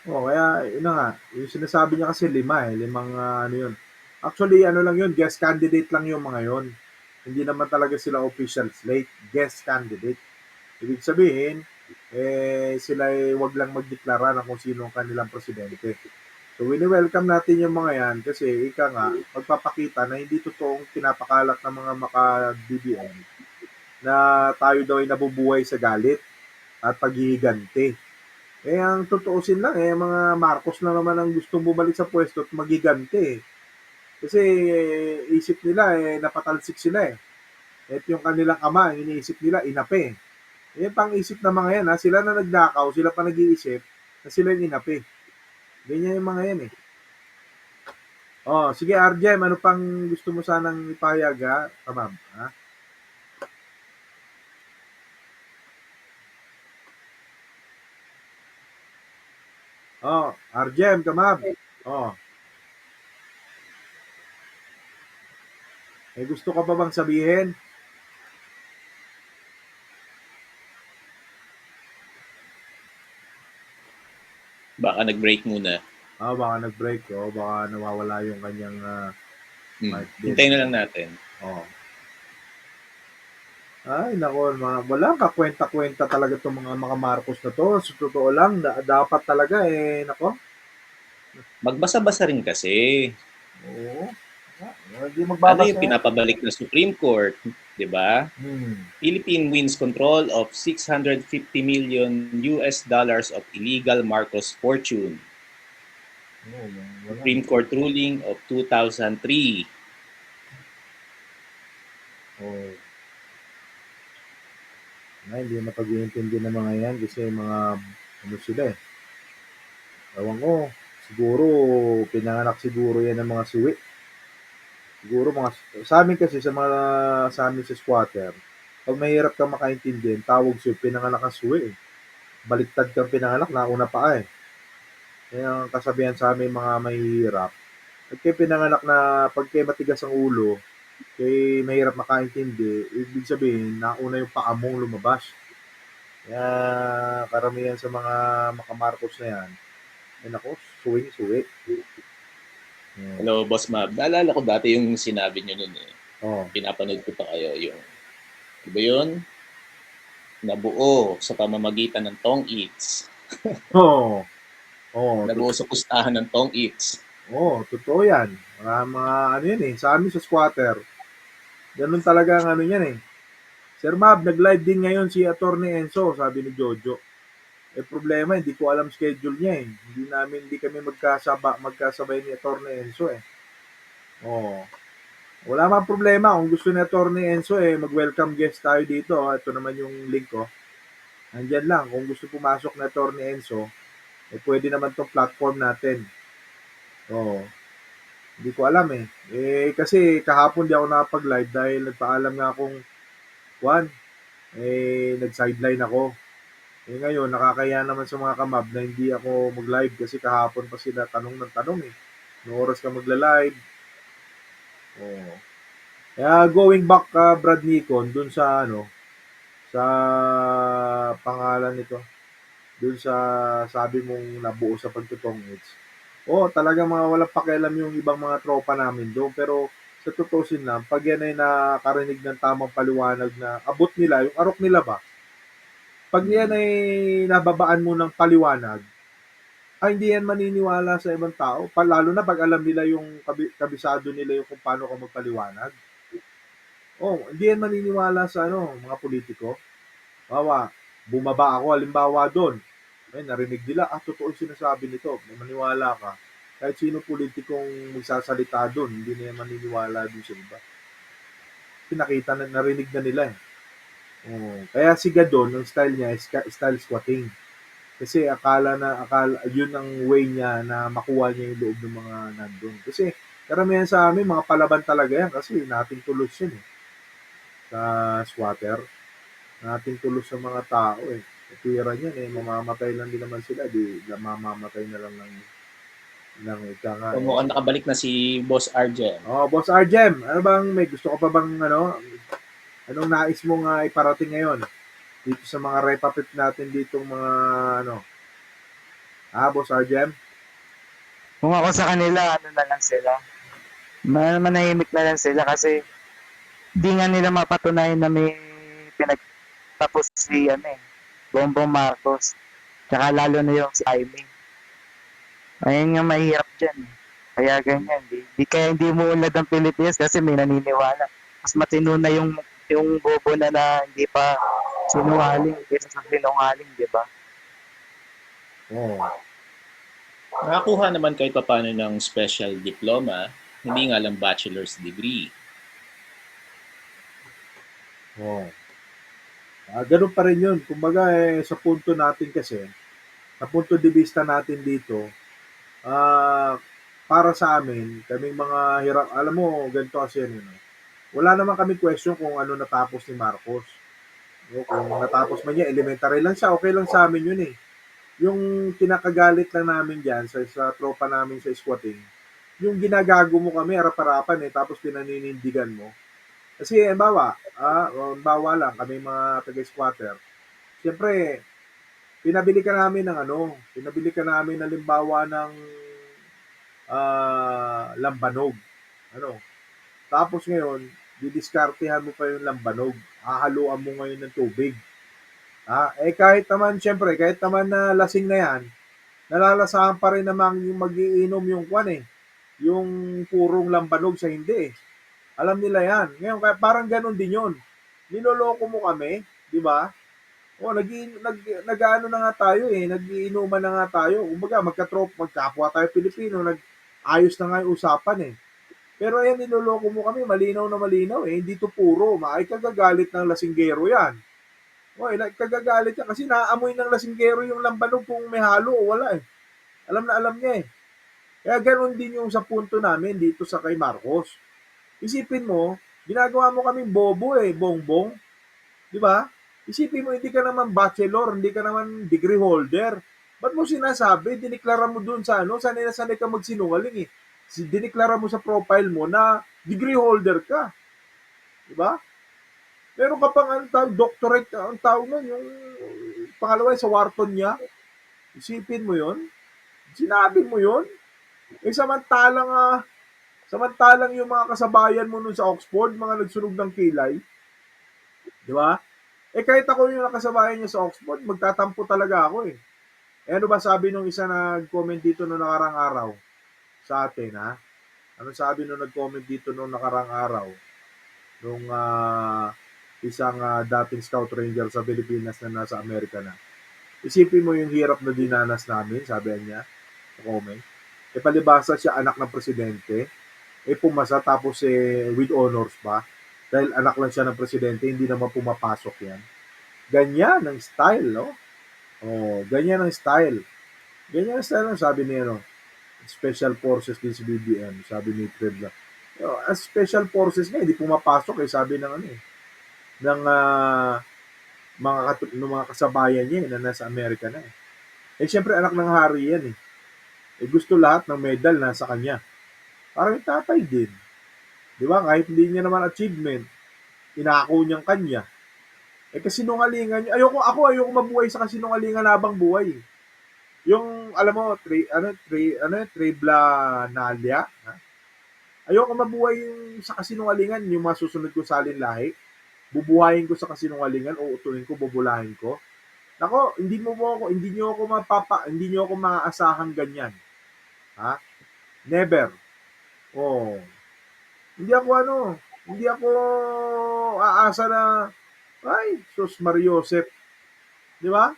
Kaya yun na nga, yung sinasabi niya kasi limang ano yun. Actually, ano lang yun, guest candidate lang yung mga yun. Hindi naman talaga sila official slate, guest candidate. Ibig sabihin, sila wag lang magdeklara na kung sino ang kanilang presidente. So, wini-welcome natin yung mga yan kasi ika nga, magpapakita na hindi totoong pinapakalat ng mga maka-BBM na tayo daw ay nabubuhay sa galit at paghihiganti. Ang tutuusin lang, mga Marcos na naman ang gustong bumalik sa pwesto at magiganti. Kasi isip nila, napatalsik sila eh. At yung kanilang ama, iniisip nila, inape. Pang isip ng mga yan, sila na nagnakaw, sila pa nag-iisip na sila yung inape. Ganyan yung mga yan eh. Sige Arjem, ano pang gusto mo sanang ipahayag Kamab? Arjem, Kamab. May gusto ka pa bang sabihin? Baka nag-break muna. Baka nag-break. Baka nawawala yung kanyang Hintayin na lang natin. Ay, nako, walang kakwenta-kwenta talaga itong mga Marcos na to. So, totoo lang, dapat talaga nako. Magbasa-basa rin kasi. Oo. Hindi magbabasa. Yung pinapabalik na Supreme Court, di ba? Philippine wins control of $650 million of illegal Marcos fortune. Supreme Court ruling of 2003. Hindi na pag-iintindi ng mga yan kasi mga sila eh. Ewan ko, siguro pinanganak siguro yan ng mga suwi. Siguro sa amin kasi sa amin sa squatter, pag mahirap kang makaintindihan, tawag suwi, pinanganak ang suwi eh. Baliktad kang pinanganak, nauna pa eh. Kaya ang kasabihan sa amin mga mahihirap, pag pinanganak na pag matigas ang ulo, mahirap makaintindi, ibig sabihin, nauna yung paa mong lumabas. Kaya karamihan sa mga makamarcos na yan, ay nako, suwi. Hello, Boss Mab. Naalala ko dati yung sinabi niyo nun eh. Oh. Pinapanood ko pa kayo yung, diba yun? Nabuo sa pamamagitan ng Tong Eats. Oo. Oo, Nabuo sa pustahan ng Tong Eats. totoo yan. Mga ano yan eh, sa amin sa squatter, ganun talaga ang ano yan eh. Sir Mab, nag-live din ngayon si Attorney Enzo, sabi ni Jojo. Eh problema, hindi ko alam schedule niya eh. Hindi kami magkasabay ni Attorney Enzo eh. Oo. Wala mang problema kung gusto ni Attorney Enzo eh, mag-welcome guest tayo dito. Ito naman yung link ko. Nandyan lang, kung gusto pumasok na Attorney Enzo, eh pwede naman tong platform natin. Oo. Hindi ko alam eh. Kasi kahapon di ako nakapag-live dahil nagpaalam nga akong nag-sideline ako. Ngayon, nakakaya naman sa mga kamab na hindi ako mag-live kasi kahapon pa sila tanong ng tanong eh. Noong oras ka magla-live. Oo. Kaya going back Brad Nikon, dun sa sa pangalan nito, dun sa sabi mong nabuo sa pagtutong hits. Talagang mga walang pakialam yung ibang mga tropa namin doon. Pero sa tutusin lang, pag yan ay nakarinig ng tamang paliwanag na abot nila, yung arok nila ba, pag yan ay nababaan mo ng paliwanag, hindi yan maniniwala sa ibang tao. Lalo na pag alam nila yung kabisado nila yung kung paano ka magpaliwanag. Hindi yan maniniwala sa mga politiko. Bumaba ako, halimbawa doon. Narinig nila, totoo yung sinasabi nito. Maniwala ka. Kahit sino politikong magsasalita doon, hindi na yan maniniwala doon sa iba. Narinig na nila eh. Kaya si Gadon, ang style niya is style squatting. Kasi akala yun ang way niya na makuha niya yung loob ng mga nandun. Kasi karamihan sa amin, mga palaban talaga yan kasi nating tulos yun eh. Sa squatter, nating tulos sa mga tao eh. Tira niyan eh, mamamatay lang din naman sila, mamamatay na lang ng ika nga. So, mukhang nakabalik na si Boss Arjem. Boss Arjem, ano bang, may gusto ka pa bang anong nais mong iparating ngayon? Dito sa mga repapit natin ditong mga Boss Arjem? Kung ako sa kanila, ano na lang sila. Manahimik na lang sila kasi di nga nila mapatunayan na may pinagtapos si Bongbong Marcos. Tsaka lalo na yung si Jaime. Ayun nga mahirap dyan. Kaya ganyan. Kaya hindi mo unlad ang Pilipinas kasi may naniniwala. Mas matino na yung bobo na hindi pa sinungaling kaysa sa sinungaling, di ba? Nakakuha naman kahit paano ng special diploma, hindi nga lang bachelor's degree. Ganun pa rin yun. Kumbaga sa punto natin kasi, sa punto de vista natin dito, para sa amin, kaming mga hirap, alam mo, ganito kasi yan, wala naman kami question kung ano natapos ni Marcos. Kung natapos man niya, elementary lang siya, okay lang sa amin yun eh. Yung kinakagalit lang namin dyan sa tropa namin sa squatting, yung ginagago mo kami, harap-harapan eh, tapos pinaninindigan mo. Kasi, bawa lang, kami mga taga-squatter. Siyempre, pinabili ka namin halimbawa ng lambanog. Tapos ngayon, didiskartehan mo pa yung lambanog. Hahaluan mo ngayon ng tubig. Kahit naman na lasing na yan, nalalasahan pa rin namang yung mag-iinom yung yung purong lambanog sa hindi eh. Alam nila yan. Ngayon, parang ganun din yun. Niloloko mo kami, di ba? Nag-ano na nga tayo eh, nag-iinuman na nga tayo. Kumbaga, magkapwa tayo Pilipino, ayos na nga yung usapan eh. Pero ayan, niloloko mo kami, malinaw na malinaw eh, hindi to puro. Kagagalit ng lasinggero yan. Kagagalit yan kasi naamoy ng lasinggero yung lambanog kung may halo o wala eh. Alam na alam niya eh. Kaya ganoon din yung sa punto namin dito sa kay Marcos. Isipin mo, ginagawa mo kaming bobo eh, bongbong. Di ba? Isipin mo, hindi ka naman bachelor, hindi ka naman degree holder. Ba't mo sinasabi? Diniklara mo dun sa sanay ka magsinungaling eh. Diniklara mo sa profile mo na degree holder ka. Di ba? Meron ka pang doctorate, ang tawag nun, yung pangalawa sa Wharton niya. Isipin mo yun. Sinabi mo yun. Samantalang yung mga kasabayan mo nun sa Oxford, mga nagsunog ng kilay, di ba? Kahit ako yung nakasabayan niya sa Oxford, magtatampo talaga ako eh. Ano ba sabi nung isa na nag-comment dito noong nakarang araw sa atin, ha? Ano sabi nung nag-comment dito noong nakarang araw? Nung isang dating scout ranger sa Pilipinas na nasa Amerika na. Isipin mo yung hirap na dinanas namin, sabi niya, sa comment. Palibasa siya anak ng presidente, pumasa tapos with honors pa. Dahil anak lang siya ng presidente, hindi naman pumapasok yan. Ganyan ang style, no? Oh, ganyan ang style. Ganyan ang style, sabi niya, no? Special Forces din si BBM, sabi ni Trebla. As Special Forces nga, hindi pumapasok sabi ng ng mga kasabayan niya na nasa Amerika na siyempre anak ng hari yan gusto lahat ng medal nasa kanya. Parang yung tatay din. Di ba? Kahit hindi niya naman achievement, inako niyang kanya. Kasinungalingan niya. Ayoko mabuhay sa kasinungalingan habang buhay. Yung, alam mo, Trebla Nalia, ha? Ayoko mabuhay yung sa kasinungalingan, yung masusunod ko sa lahi. Bubuhayin ko sa kasinungalingan, uutuin ko, bubulahin ko. Nako, hindi niyo ako maaasahan ganyan. Ha? Never. Oh. Hindi ako aasa na, ay, Sus Mariosep. Di ba?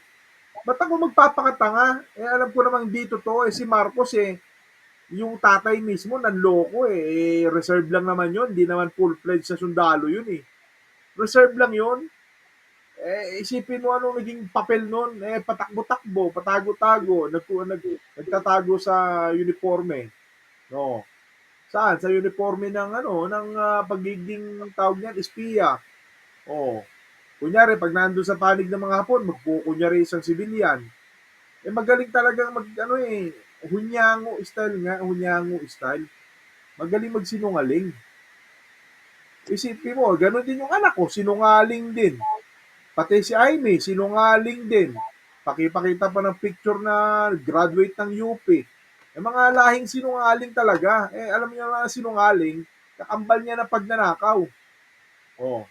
Ba't ako magpapakatanga? Alam ko namang dito to, si Marcos yung tatay mismo nanloko reserve lang naman yun, hindi naman full-fledged sa sundalo yun Reserve lang yun. Isipin mo anong naging papel nun, patakbo-takbo, patago-tago, nagtatago sa uniforme. No. Saan? Sa uniforme ng pagiging tawag niyan, espiya. Oh. Kunyari, pag nandun sa panig ng mga Hapon, kunyari isang civilian. Magaling talagang hunyango style. Magaling magsinungaling. Isipin mo, gano'n din yung anak ko, sinungaling din. Pati si Aimee, sinungaling din. Pakipakita pa ng picture na graduate ng UP. Mga lahing sinungaling talaga. Alam niyo mga sinungaling, kakambal niya na pagnanakaw. Oh.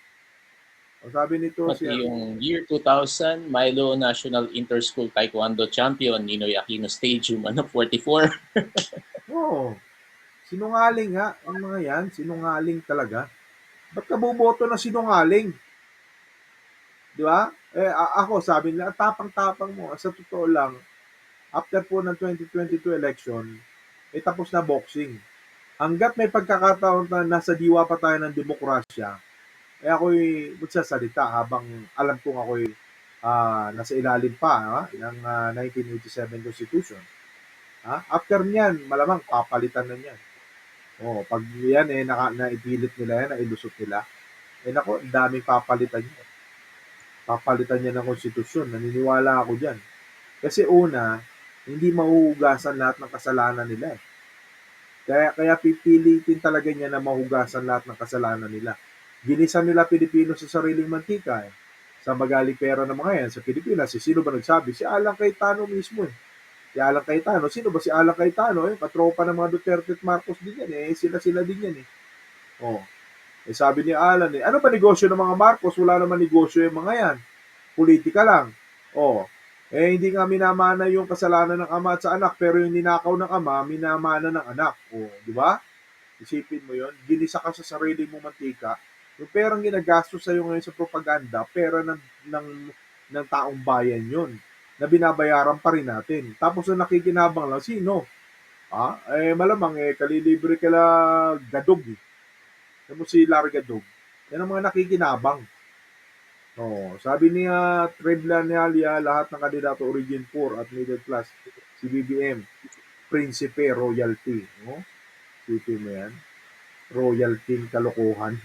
Ang sabi nito Pati yung year 2000, Milo National Inter-School Taekwondo Champion, Ninoy Aquino Stadium, 44. Oo. Sinungaling nga. Ang mga yan, sinungaling talaga. Ba't ka buboto na sinungaling? Di ba? Ako, sabi nila, tapang-tapang mo. Sa totoo lang, after po ng 2022 election, tapos na boxing. Hanggat may pagkakataon na nasa diwa pa tayo ng demokrasya, ako'y magsasalita habang alam kong ako'y nasa ilalim pa ng 1987 Constitution. After niyan, malamang papalitan na niyan. Pag yan naipilit nila yan, nailusot nila, nako, daming papalitan niya. Papalitan niya ng konstitusyon. Naniniwala ako diyan. Kasi una, hindi mahuhugasan lahat ng kasalanan nila. Kaya pipilitin talaga niya na mahugasan lahat ng kasalanan nila. Ginisa nila Pilipino sa sariling mantika Sa magaling pera ng mga yan sa Pilipinas, sino ba nagsabi? Si Alan Cayetano mismo Si Alan Cayetano. Sino ba si Alan Cayetano? Katropa ng mga Duterte at Marcos din yan Sila din yan sabi ni Alan ano ba negosyo ng mga Marcos? Wala naman negosyo yung mga yan. Politika lang. Hindi nga minamana yung kasalanan ng ama at sa anak, pero yung ninakaw ng ama, minamana ng anak. Di ba? Isipin mo yon, ginisa ka sa sarili mo mantika. Yung perang ginagastos sa iyo ngayon sa propaganda, pera ng taong bayan yon na binabayaran pa rin natin. Tapos ang nakikinabang lang, sino? Malamang kalilibre kala Gadog. Ano si Larry Gadog? Yan ang mga nakikinabang. Sabi niya, Trebla Nalia, lahat ng kandidato origin poor at middle class, si BBM, Prinsipe Royalty. Sipin mo yan. Royalty kalokohan.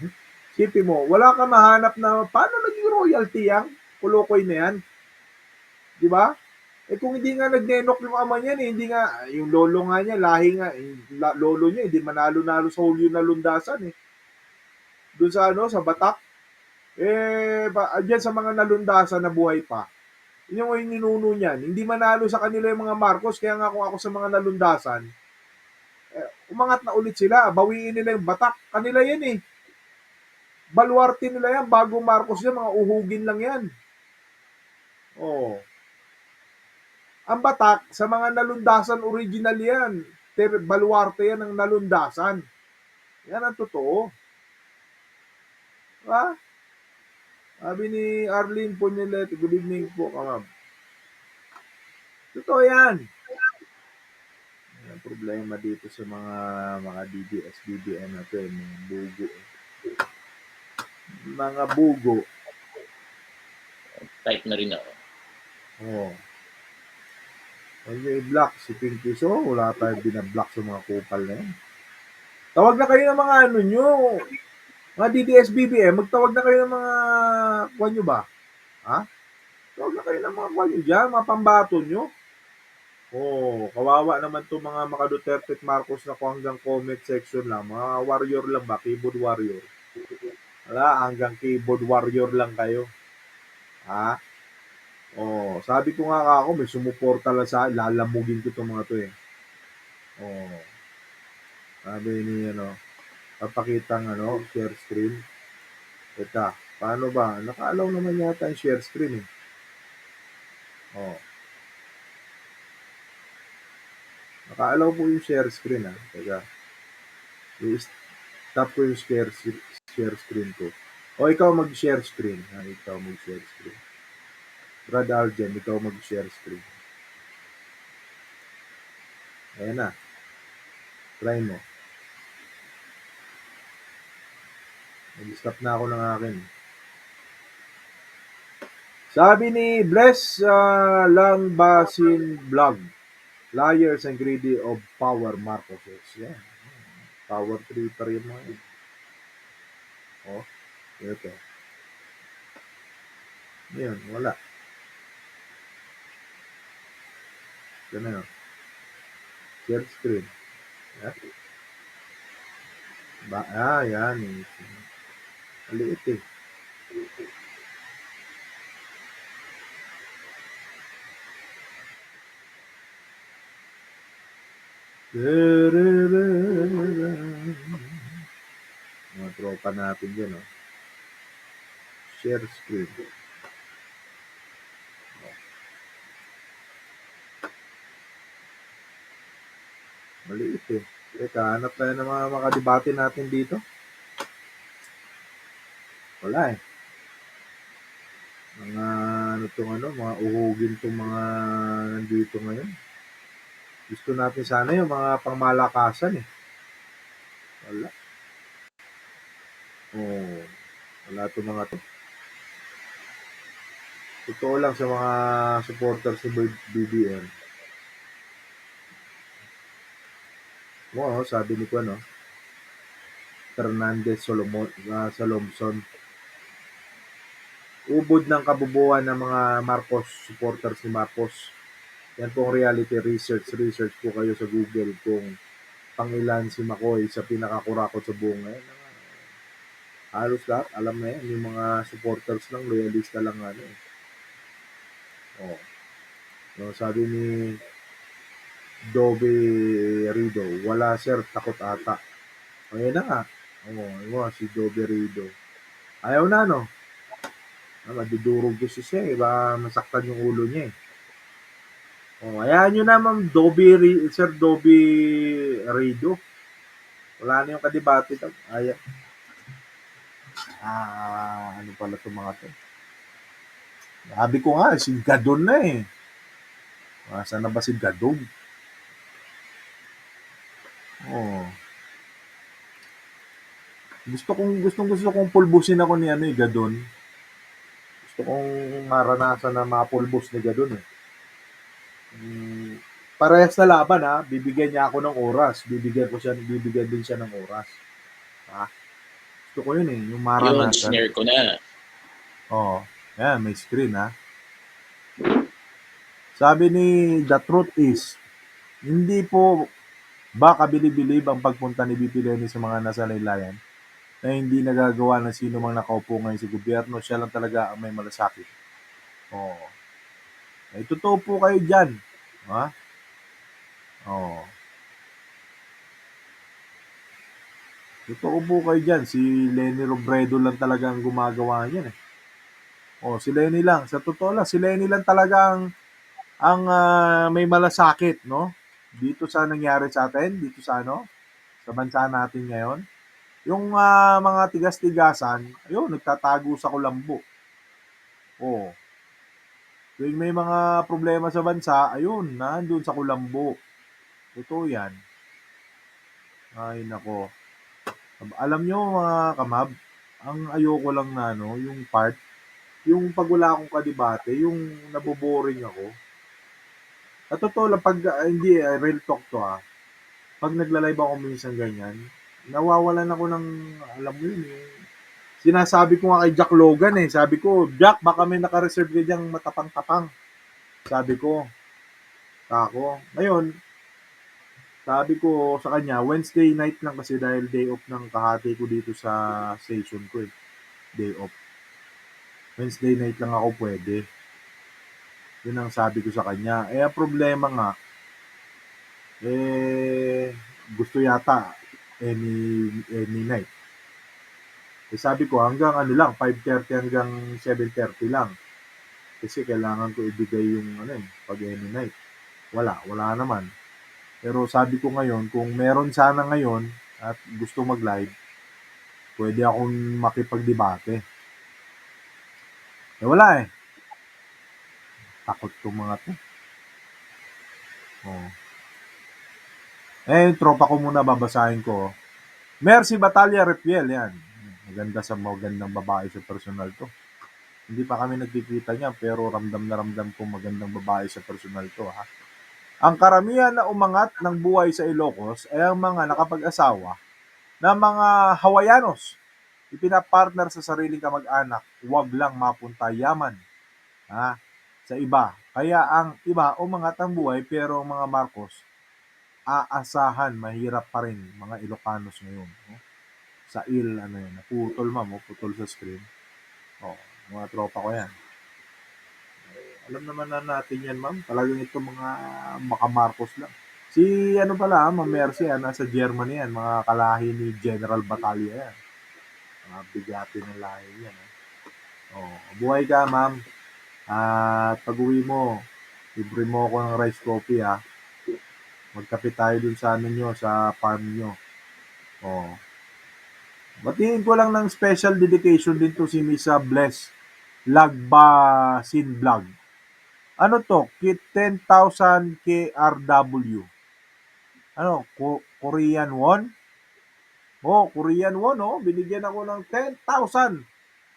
Sipin mo, wala ka mahanap na paano naging royalty yan? Kulokoy na yan. Di ba? Kung hindi nga nagnenok yung ama niya, hindi nga, yung lolo nga niya, lahi nga, lolo niya, hindi manalo-nalo sa hulyo na lundasan Doon sa sa Batak. Diyan sa mga nalundasan na buhay pa, Yun yung ninuno niyan. Hindi manalo sa kanila yung mga Marcos, kaya nga kung ako sa mga nalundasan, umangat na ulit sila, bawiin nila yung Batak. Kanila yan eh. Baluarte nila yan, bago Marcos yan, mga uhugin lang yan. Oh. Ang Batak, sa mga nalundasan original yan. Baluarte yan ang nalundasan. Yan ang totoo. Ha? Sabi ni Arlene Ponyelet, good evening po, kamab. Totoo yan. Ang problema dito sa mga DDS, BBM natin, mga bugo. Mga bugo. Type na rin ako. Oh. Huwag nyo i-block si Pinky So. Wala tayong binablock sa mga kupal na yan. Tawag na kayo ng mga ano nyo. Mga DDS, BBM, magtawag na kayo ng mga kuwan nyo ba? Ha? Tawag na kayo ng mga kuwan nyo dyan, mga pambato nyo. Oh, kawawa naman to mga Duterte at Marcos na ko hanggang comment section lang. Mga warrior lang ba? Keyboard warrior. Wala, hanggang keyboard warrior lang kayo. Ha? Oh, sabi ko nga ako, may sumuporta lang sa lalamugin ko itong mga to eh. Oh. Sabi ni papakitang share screen. Teka, paano ba? Naka-allow naman yata yung share screen eh. Oh. Naka-allow po yung share screen ha. Teka. I-stop ko yung share screen ko. O ikaw mag-share screen. Ha? Ikaw mag-share screen. Brad Arjen, ikaw mag-share screen. Ayan na. Try mo. Nag-stop na ako ng akin. Sabi ni Bless Langbasin Vlog, liars and greedy of power Marcoses. Yan. Power tripper yun mga yun. Oh, ito. Yan, wala. Yan na. Share screen. Yan. Yan. Maliit eh. Mga tropa natin dyan, oh. Share screen. Maliit eh. Teka, hanap tayo ng mga makadebate natin dito. Wala eh. Mga uhugin itong mga nandito ngayon. Gusto natin sana yung mga pangmalakasan eh. Wala. Oh, wala itong mga to. Totoo lang sa mga supporters ni BBM. Sabi ni ko Fernandez Salomson. Ubod ng kabubuan ng mga Marcos, supporters ni Marcos. Yan pong reality research po kayo sa Google kung pangilan si Makoy sa pinakakurakot sa buong ngayon. Halos lahat, alam na yan. Yung mga supporters lang, loyalista lang eh. Oh. Sabi ni Dobe Rido, wala sir, takot ata. Ayan na nga. Si Dobe Rido. Ayaw na, no? Madudurog kasi siya eh. Baka masaktan yung ulo niya eh. Ayan nyo na, ma'am. Sir Dobe Rido. Wala na yung kadebate. Ayan. Ano pala itong mga to? Sabi ko nga, si Gadon na eh. Saan na ba si Gadon? Gusto kong pulbusin ako ni Gadon. Gusto kong maranasan na mapulbos ni Gadon eh. Parehas na laban ha. Bibigyan niya ako ng oras. Bibigyan din siya ng oras. Ha? Gusto ko yun eh. Yung maranasan. Yun, snare ko na. Yan, may screen ha. Sabi ni The Truth is, hindi po ba kabili-bilib ang pagpunta ni VP Leni sa mga nasa laylayan na hindi nagagawa ng sino mang nakaupo ngayon sa gobyerno, siya lang talaga ang may malasakit. Totoo po kayo dyan. Ha? Oh. Totoo po kayo dyan. Si Lenny Robredo lang talaga ang gumagawa niyan eh. Si Lenny lang. Sa totoo lang, si Lenny lang talaga ang may malasakit, no? Dito sa nangyari sa atin, dito sa sa bansa natin ngayon. Yung mga tigas-tigasan, ayun, nagtatago sa kulambo. Oh. Tuwing may mga problema sa bansa, ayun, nandun sa kulambo. Totoo yan. Ay, nako. Alam nyo mga kamab, ang ayoko lang na yung part, yung pag wala akong kadebate, yung naboboring ako. At totoo lang, pag hindi, real talk to pag nagla-live ako minsan ganyan, nawawalan ako ng, alam mo yun sinasabi ko nga kay Jack Logan sabi ko, Jack, baka may naka-reserve ka dyang matapang-tapang. Sabi ko, ako. Ngayon, sabi ko sa kanya, Wednesday night lang kasi dahil day off ng kahati ko dito sa station ko Day off. Wednesday night lang ako pwede. Yun ang sabi ko sa kanya. Ang problema nga, gusto yata any night. Sabi ko hanggang 5:30 hanggang 7:30 lang. Kasi kailangan ko ibigay yung pag any night. Wala naman. Pero sabi ko ngayon, kung meron sana ngayon at gusto mag-live, pwede akong makipagdebate. Wala Takot tong mga to. Yung tropa ko muna babasahin ko. Mercy Batalia Repiel, yan. Magandang babae sa personal to. Hindi pa kami nagkikita niya, pero ramdam na ramdam ko magandang babae sa personal to, Ang karamihan na umangat ng buhay sa Ilocos ay ang mga nakapag-asawa na mga Hawayanos. Ipinapartner sa sariling kamag-anak, huwag lang mapunta yaman sa iba. Kaya ang iba umangat ang buhay, pero mga Marcos, aasahan, mahirap pa rin mga Ilocanos ngayon. Sa naputol putol sa screen. Mga tropa ko yan. Alam naman na natin yan, ma'am. Talagang ito mga maka-Marcos lang. Si pala, Ma'am Mercy, nasa Germany yan. Mga kalahi ni General Batalya yan. Mga bigati ng lahi yan. Buhay ka, ma'am. At pag-uwi mo, libre mo ako ng rice coffee, Magkape tayo dun sa sa farm nyo. Batiin ko lang ng special dedication din to si Misa Bless Lagbasin Vlog. Ano to? 10,000 KRW. Korean won? Korean won, Binigyan ako ng 10,000.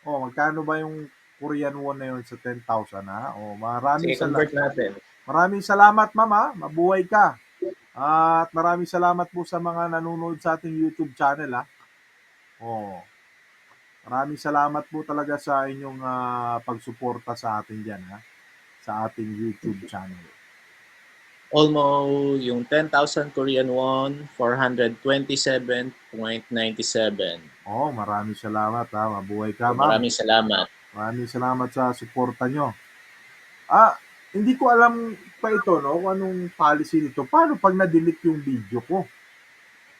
Magkano ba yung Korean won na yun sa 10,000, maraming Sige, convert natin. Maraming salamat, ma'am, Mabuhay ka. At maraming salamat po sa mga nanonood sa ating YouTube channel, Maraming salamat po talaga sa inyong pagsuporta sa atin diyan, sa ating YouTube channel. Almost yung 10,000 Korean won, 427.97. Maraming salamat, Mabuhay ka, ma'am. Maraming salamat. Maraming salamat sa suporta nyo. Hindi ko alam pa ito, kung anong policy nito. Paano pag na-delete yung video ko?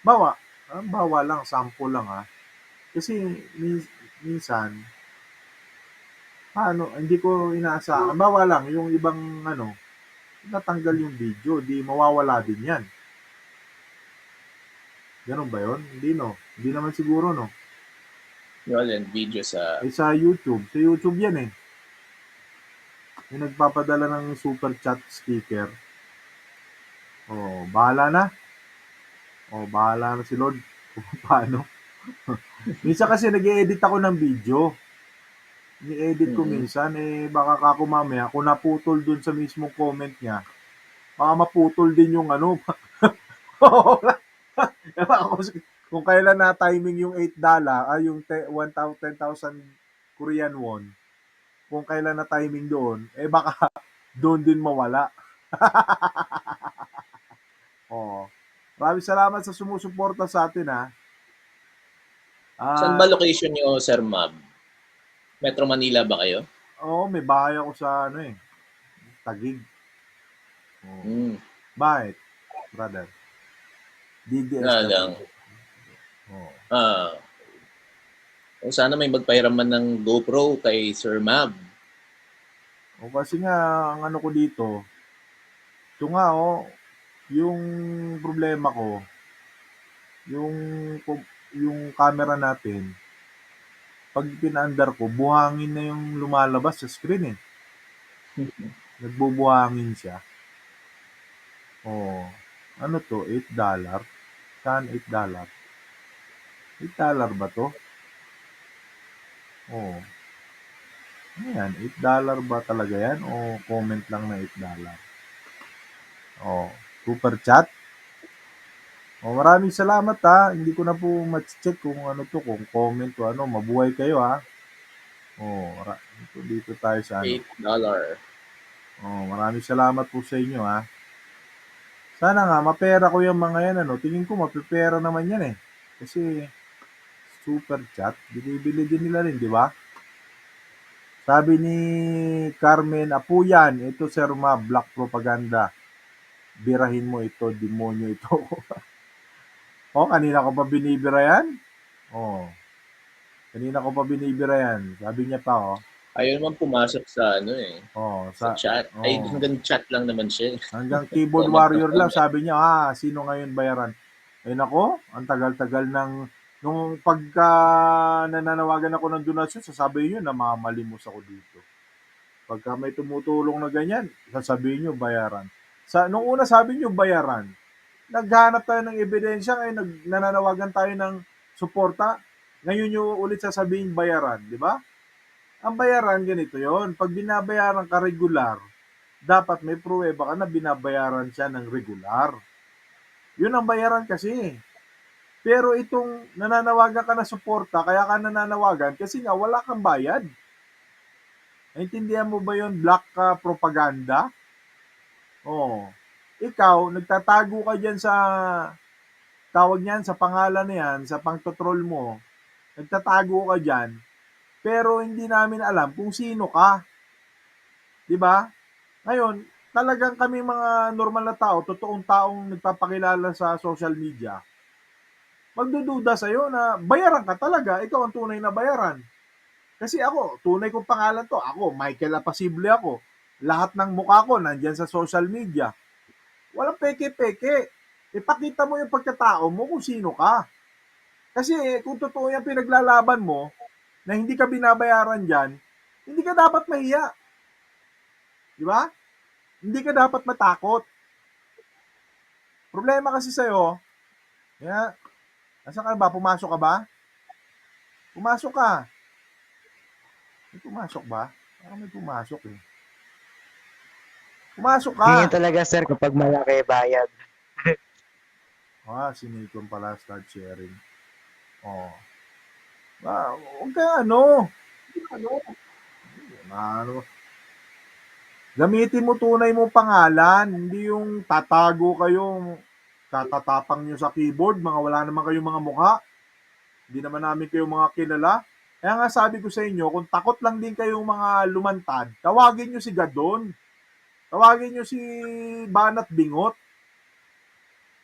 Bawa lang, sample lang, Kasi minsan, hindi ko inaasahan. Bawa lang, yung ibang natanggal yung video, di mawawala din yan. Ganun ba yun? Hindi, no? Hindi naman siguro, no? Yun, video sa... Sa YouTube. Sa YouTube yan, Yung nagpapadala ng super chat sticker. Bahala na. Bahala na si Lord. Paano? Minsan kasi nag-i-edit ako ng video. Ni-edit ko minsan, baka kako mamaya, kung naputol dun sa mismong comment niya, baka maputol din yung kung kailan na timing yung $8, yung 10,000 Korean won, kung kailan na timing doon, baka doon din mawala. Maraming salamat sa sumusuporta sa atin, Saan ba location niyo, Sir Mab? Metro Manila ba kayo? May bahay ako sa tagig. Oh. Hmm. Bakit, brother? DDS Na ka lang. ba? Oh. Sana may magpahiram ng GoPro kay Sir Mab. O kasi nga, ang ano ko dito, ito nga yung problema ko, yung yung camera natin, pag pinaandar ko, buhangin na yung lumalabas sa screen eh. Nagbubuhangin siya. Oh, ano to? $8? Saan $8? $8 ba to? Oh, ayan, $8 ba talaga yan? O comment lang na $8? Oh, super chat. Oh, maraming salamat ha. Hindi ko na po ma-check kung ano to, kung comment o ano. Mabuhay kayo ha. Oh, dito tayo sa ano. $8. Oh, maraming salamat po sa inyo ha. Sana nga mapera ko yung mga yan ano. Tingin ko mapipera naman yan eh. Kasi super chat, binibili din nila rin, di ba? Sabi ni Carmen Apuyan, ito Sir Ma, black propaganda. Birahin mo ito, demonyo ito. Kanina ko pa binibira yan? Kanina ko pa binibira yan. Sabi niya pa Ayaw naman pumasok sa sa chat. Ay, oh. hanggang chat lang naman siya. Hanggang keyboard Comment warrior lang, comment. sabi niya, sino ngayon bayaran? Nako, ang tagal-tagal nung pagka nananawagan ako ng donasyon, sasabihin nyo, namamalimos ako dito. Pagka may tumutulong na ganyan, sasabihin nyo, bayaran. Nung una sabi nyo, bayaran. Naghanap tayo ng ebidensya, ngayon nananawagan tayo ng suporta. Ngayon nyo ulit sasabihin, bayaran, di ba? Ang bayaran, ganito yon. Pag binabayaran ka regular, dapat may pruweba ka na binabayaran siya ng regular. Yun ang bayaran kasi. Pero itong nananawagan ka na suporta, kaya ka nananawagan kasi nga wala kang bayad. Naintindihan mo ba yon, black propaganda? Ikaw, nagtatago ka dyan sa tawag niyan, sa pangalan na yan, sa pangtotrol mo. Nagtatago ka dyan, pero hindi namin alam kung sino ka. Di ba? Ngayon, talagang kami mga normal na tao, totoong taong nagpapakilala sa social media, magdududa sa'yo na bayaran ka talaga, ikaw ang tunay na bayaran. Kasi ako, tunay kong pangalan to, ako, Michael Apasible ako. Lahat ng mukha ko nandyan sa social media. Walang peke-peke. Ipakita mo yung pagkatao mo kung sino ka. Kasi kung totoo yung pinaglalaban mo, na hindi ka binabayaran dyan, hindi ka dapat mahiya. Di ba? Hindi ka dapat matakot. Problema kasi sa'yo, nasa ka ba? Pumasok ka ba? Pumasok ka. May pumasok ba? Parang may pumasok eh. Pumasok ka. Ganyan talaga sir kapag malaki bayad. Si Nikon pala, start sharing. Huwag ka ano. Gamitin mo tunay mo pangalan, hindi yung tatago kayong tatatapang nyo sa keyboard, mga wala naman kayong mga mukha. Hindi naman namin kayo mga kilala. Kaya nga sabi ko sa inyo, kung takot lang din kayong mga lumantad, tawagin nyo si Gadon. Tawagin nyo si Banat Bingot.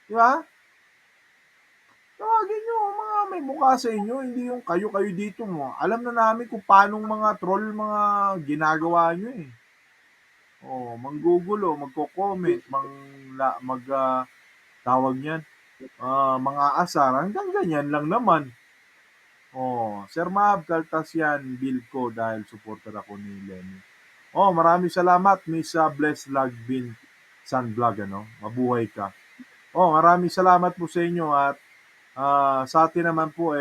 Di ba? Tawagin nyo mga may mukha sa inyo, hindi yung kayo-kayo dito mo. Alam na namin kung paano mga troll mga ginagawa nyo eh. Manggugulo, magko-comment, tawag niyan, mga asar, hanggang ganyan lang naman. Sir Mab, kaltas yan, bill ko dahil supporter ako ni Lenny. Maraming salamat, Miss Bless Lagbin Sun Vlog, mabuhay ka. Maraming salamat po sa inyo at sa atin naman po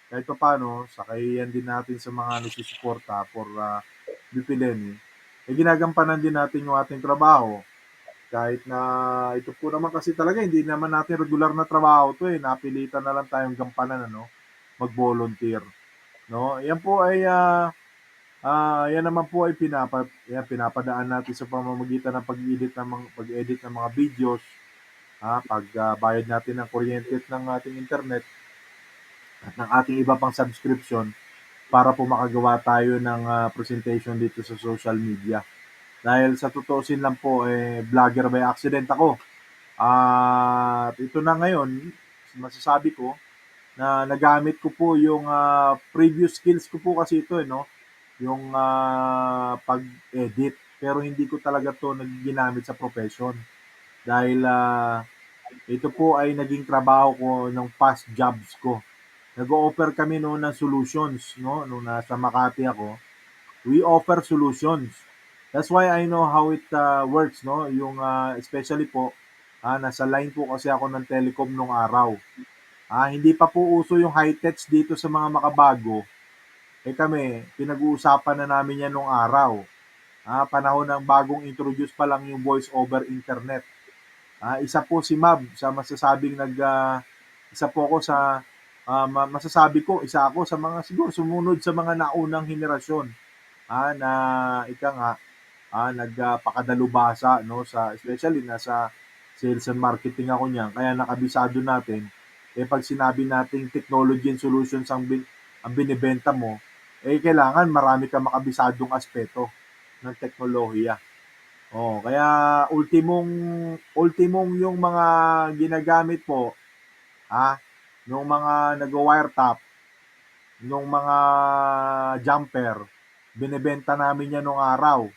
kahit pa paano, sakayan din natin sa mga nagsusuporta for BP Lenny. Ginagampanan din natin yung ating trabaho. Kahit na ito po naman kasi talaga, hindi naman natin regular na trabaho to napilitan na lang tayong gampanan, mag-volunteer. No? Yan po ay, yan naman po ay pinapadaan natin sa pamamagitan ng pag-edit ng mga videos, pagbayad natin ng kuryente at ng ating internet, at ng ating iba pang subscription para po makagawa tayo ng presentation dito sa social media. Dahil sa tutuusin lang po, vlogger by accident ako. At ito na ngayon, masasabi ko na nagamit ko po yung previous skills ko po kasi ito, no? Yung pag-edit. Pero hindi ko talaga to ginamit sa profession. Dahil ito po ay naging trabaho ko ng past jobs ko. Nag-o-offer kami noon ng solutions, no? Nung nasa Makati ako, we offer solutions. That's why I know how it works, no? Yung especially po, nasa line po kasi ako ng telecom nung araw. Hindi pa po uso yung high-tech dito sa mga makabago. Kami, pinag-uusapan na namin yan nung araw. Panahon ng bagong introduce pa lang yung voice over internet. Isa po si Mab sa masasabing isa po ako sa masasabi ko, isa ako sa mga siguro sumunod sa mga naunang henerasyon na ika nga nagpakadalubhasa, no, sa especially nasa sales and marketing ako niyan, kaya nakabisado natin pag sinabi nating technology and solutions ang binibenta mo, kailangan marami kang makabisadong aspeto ng teknolohiya. Kaya ultimong yung mga ginagamit po, nung mga nag-wire top, nung mga jumper, binebenta namin yan nung araw.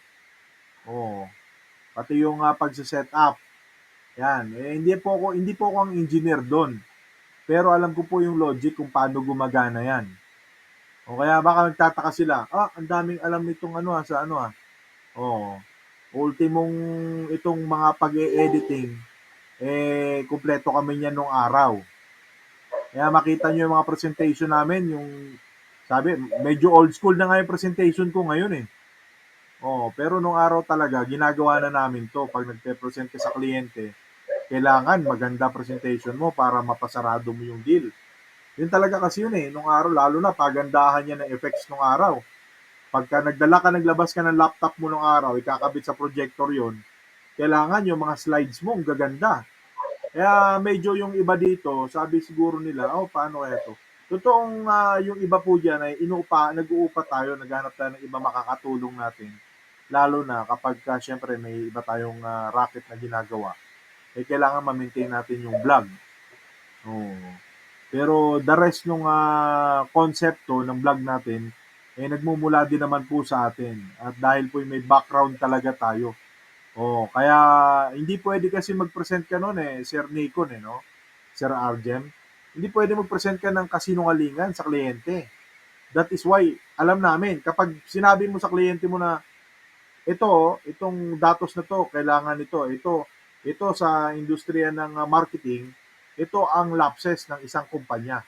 Pati yung pagse-set up. Yan, hindi po ako ang engineer doon. Pero alam ko po yung logic kung paano gumagana yan. Kaya baka nagtataka sila, ang daming alam nitong sa ultimong itong mga pag-e-editing, kumpleto kami niyan nung araw. Kaya makita nyo yung mga presentation namin, yung sabi, medyo old school na nga yung presentation ko ngayon pero nung araw talaga, ginagawa na namin to. Pag nagpe-present ka sa kliyente, kailangan maganda presentation mo para mapasarado mo yung deal. Yun talaga kasi yun nung araw, lalo na pagandahan niya ng effects nung araw. Pagka naglabas ka ng laptop mo nung araw, ikakabit sa projector yon, kailangan yung mga slides mo, ang gaganda. Kaya medyo yung iba dito, sabi siguro nila, paano kaya to? Totoong yung iba po dyan ay nag-uupa tayo, naghanap tayo ng iba makakatulong natin. Lalo na kapag syempre may iba tayong racket na ginagawa, kailangan ma-maintain natin yung vlog. Pero the rest ng konsepto ng vlog natin, nagmumula din naman po sa atin. At dahil po may background talaga tayo. Kaya hindi pwede kasi mag-present ka noon Sir Nikon no? Sir Arjem. Hindi pwede mag-present ka ng kasinungalingan sa kliyente. That is why, alam namin, kapag sinabi mo sa kliyente mo na, itong datos na to, kailangan ito sa industriya ng marketing, ito ang lapses ng isang kumpanya.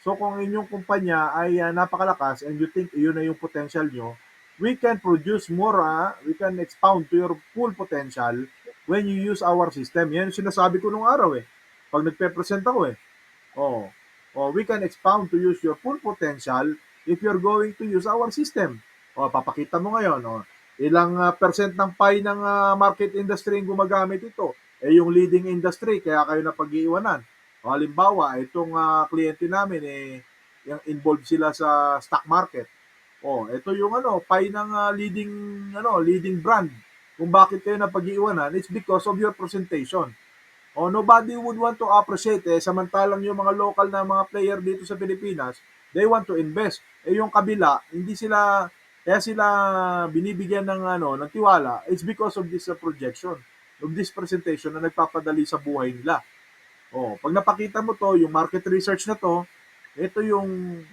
So kung inyong kumpanya ay napakalakas and you think yun na yung potential nyo, we can produce more, we can expound to your full potential when you use our system. Yan yung sinasabi ko nung araw pag nagpe-present ako we can expound to use your full potential if you're going to use our system. Papakita mo ngayon, ilang percent ng pie ng market industry yung gumagamit ito. Yung leading industry, kaya kayo napag-iiwanan. Halimbawa, itong kliyente namin, yung involved sila sa stock market. Ito yung pie ng leading brand. Kung bakit kayo napag-iiwanan, it's because of your presentation. Nobody would want to appreciate samantalang yung mga local na mga player dito sa Pilipinas, they want to invest. Yung kabila, kaya sila binibigyan ng tiwala, it's because of this projection, of this presentation na nagpapadali sa buhay nila. Pag napakita mo to, yung market research na to, ito yung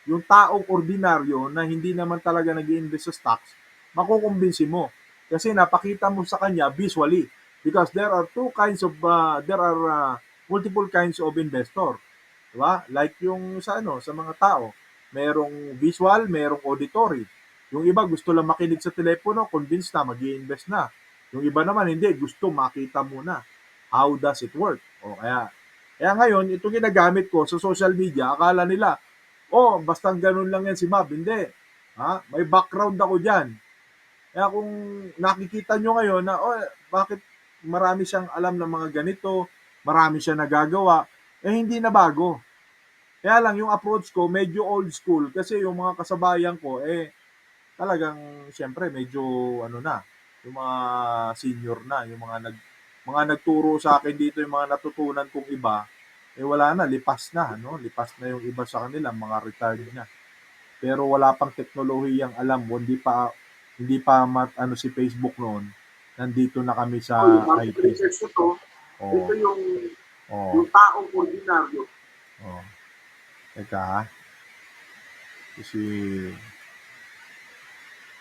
taong ordinaryo na hindi naman talaga nag-i-invest sa stocks, makukumbinsi mo. Kasi napakita mo sa kanya visually. Because there are multiple kinds of investor. Diba? Like yung sa mga tao, merong visual, merong auditory. Yung iba gusto lang makinig sa telepono, convinced na, mag-i-invest na. Yung iba naman hindi, gusto makita muna. How does it work? Kaya ngayon, ito ginagamit ko sa social media, akala nila, basta ganun lang yan si Mab. Hindi. May background ako dyan. Kaya kung nakikita nyo ngayon na, bakit marami siyang alam ng mga ganito, marami siya nagagawa, hindi na bago. Kaya lang, yung approach ko, medyo old school, kasi yung mga kasabayan ko, talagang, siyempre, medyo, yung mga senior na, yung mga nagturo sa akin dito, yung mga natutunan kong iba, wala na, lipas na, no? Lipas na yung iba sa kanila, mga retired na. Pero wala pang teknolohiyang alam, hindi pa si Facebook noon. Nandito na kami sa IT. Oh, oh, taong ordinaryo. oh. Teka, ha? Kasi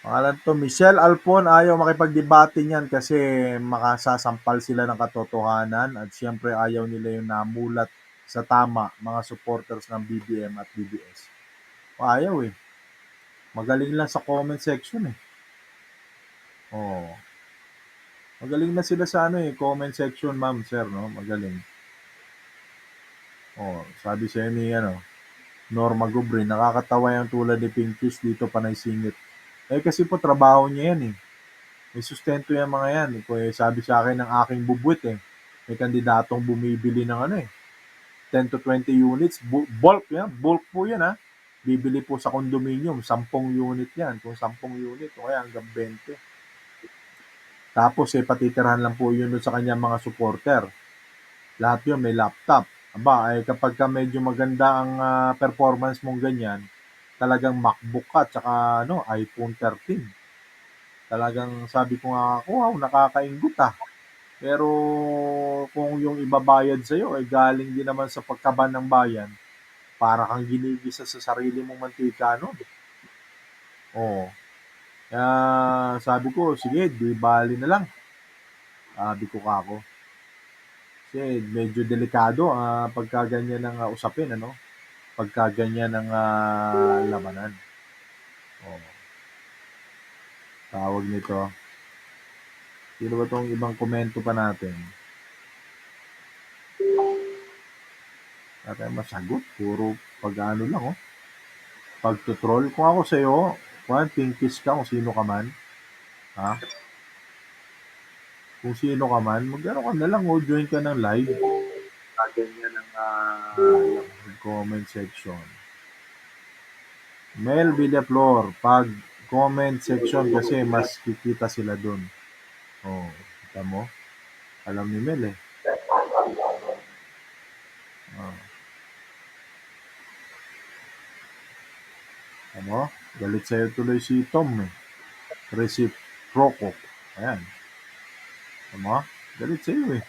pangalan to, Michelle Alpon, ayaw makipagdebate niyan kasi makasasampal sila ng katotohanan at siyempre ayaw nila yung namulat sa tama mga supporters ng BBM at BBS. Ayaw eh. Magaling lang sa comment section eh. Oh. Magaling na sila sa comment section, ma'am, sir, no? Magaling. Oh, sabi sa ni Norma Gubrin, nakakatawa yung tulad ni Pinkies dito panay singit. Kasi po trabaho niya yan eh. May sustento yung mga yan. Sabi sa akin ng aking bubwit eh. May kandidatong bumibili ng 10 to 20 units. Bulk yan. Bulk po yan ha. Bibili po sa condominium. 10 unit yan. Kung 10 unit, o kaya hanggang 20. Tapos patitirahan lang po yun sa kanyang mga supporter. Lahat yun may laptop. Aba, kapag ka medyo maganda ang performance mong ganyan, talagang MacBook ka, tsaka iPhone 13. Talagang sabi ko nga, wow, nakakaingut ah. Pero kung yung ibabayad sa'yo ay galing din naman sa pagkaban ng bayan, para kang ginigisa sa sarili mong mantika, no? Oo. Kaya sabi ko, sige, di bali na lang. Sabi ko kako. Kasi medyo delikado pagka ganyan ang usapin, ano? Pagka ganyan ang labanan. Oh. Tawag nito. Sino ba tong ibang komento pa natin? Natin masagot. Puro pag-ano lang, oh. Pagtutroll. Kung ako sa'yo, pinkies ka kung sino ka man. Ha? Kung sino ka man, mag-ano ka na lang, join ka ng live. Ganyan ang comment section. Mel Villaflor, pag comment section kasi mas kikita sila dun. Oh, kita mo? Alam ni Mel eh. Oh. Ano? Galit sa'yo tuloy si Tom eh. Reciproco. Ayan. Ano? Galit sa'yo eh.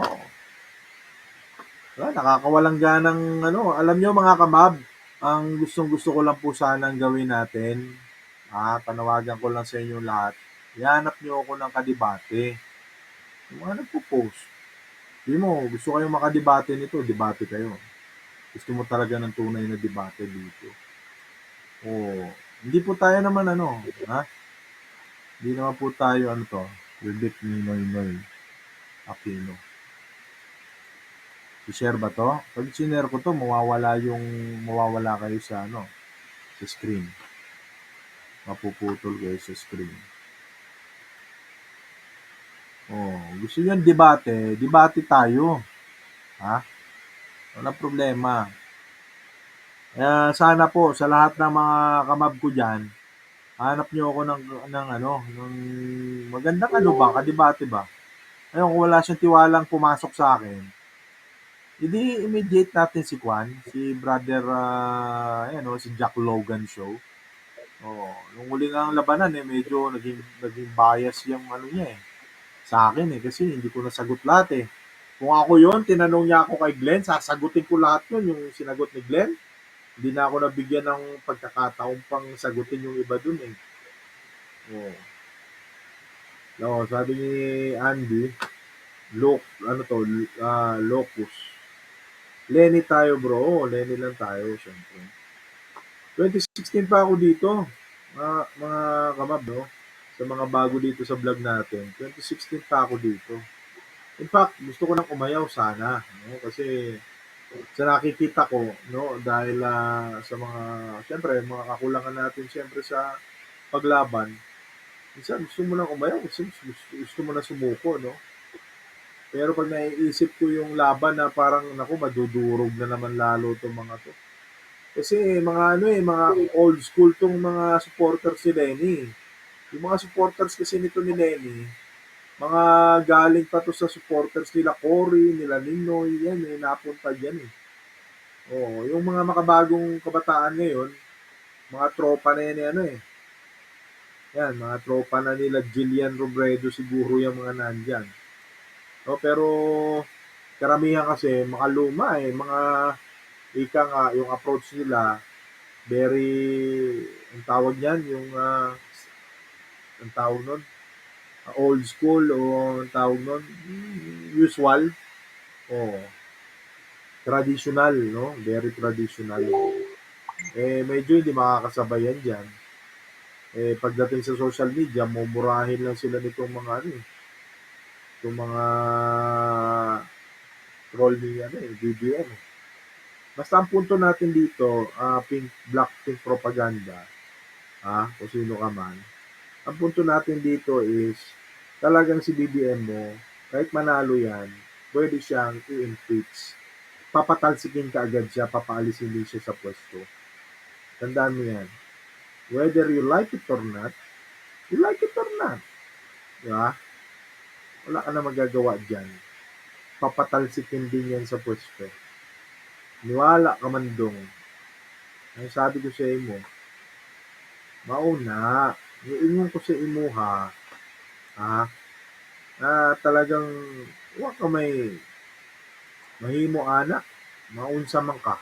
Oo. Nakakawalang ganang alam nyo mga kamab, ang gustong-gusto ko lang po sanang gawin natin, panawagan ko lang sa inyo lahat, ihanap nyo ako ng kadebate. Yung mga nagpo-post, di mo, gusto kayong makadebate nito, debate kayo. Gusto mo talaga ng tunay na debate dito. Hindi po tayo naman hindi naman po tayo predict ni Noy Aquino. I-share ba to? Pag sinare ko to, mawawala kayo sa sa screen. Mapuputol kayo sa screen. Gusto niyo debate? Debate tayo. Ha? Walang problema. Sana po sa lahat ng mga kamab ko diyan, hanap niyo ako ng magandang kadebate ba? Ayun, kung wala siyang tiwalang pumasok sa akin, hindi immediate natin si brother, si Jack Logan Show. Nung huli nga ang labanan medyo naging bias yung niya sa akin kasi hindi ko nasagot lahat eh. Kung ako yon, tinanong niya ako kay Glenn, sasagutin ko lahat yun, yung sinagot ni Glenn. Hindi na ako nabigyan ng pagkakataon pang sagutin yung iba dun eh. Sabi ni Andy, Locus. Lenny tayo bro. Lenny lang tayo, syempre. 2016 pa ako dito. Mga kamab, no? Sa mga bago dito sa vlog natin. 2016 pa ako dito. In fact, gusto ko nang umayaw sana. No? Kasi sa nakikita ko, no? Dahil sa syempre, mga kakulangan natin syempre sa paglaban. Minsan, gusto mo nang umayaw. Gusto mo na sumuko, no? Pero pag naiisip ko yung laban na parang, madudurog na naman lalo itong mga to. Kasi mga mga old school tong mga supporters si Lenny. Yung mga supporters kasi nito ni Lenny, mga galing pa to sa supporters nila Cory, nila Ninoy, yan eh, napunta dyan eh. Oo, yung mga makabagong kabataan ngayon, mga tropa na yan eh, ano eh. Yan, mga tropa na nila Jillian Robredo siguro yung mga nandyan. No, pero karamihan kasi makaluma eh, mga ika nga, yung approach nila, very, ang tawag niyan, yung, ang tawag nun, old school o ang tawag nun, usual, o traditional, no? Very traditional. Eh, medyo hindi makakasabay yan dyan. Eh, pagdating sa social media, mumurahin lang sila nitong mga ano eh, itong mga troll ni ano eh, BBM. Basta ang punto natin dito, black pink propaganda, kung sino ka man. Ang punto natin dito is, talagang si BBM mo, kahit manalo yan, pwede siyang i-impeach. Papatalsikin ka agad siya, papaalisin din siya sa pwesto. Tandaan mo yan. Whether you like it or not, you like it or not. Diba? Wala ka na magagawa dyan. Papatalsikin din yan sa pwesto. Niwala ka man dong. Ang sabi ko sa imo, mauna, iingon ko sa imo na talagang wa ka may mahimo anak, maunsa man ka.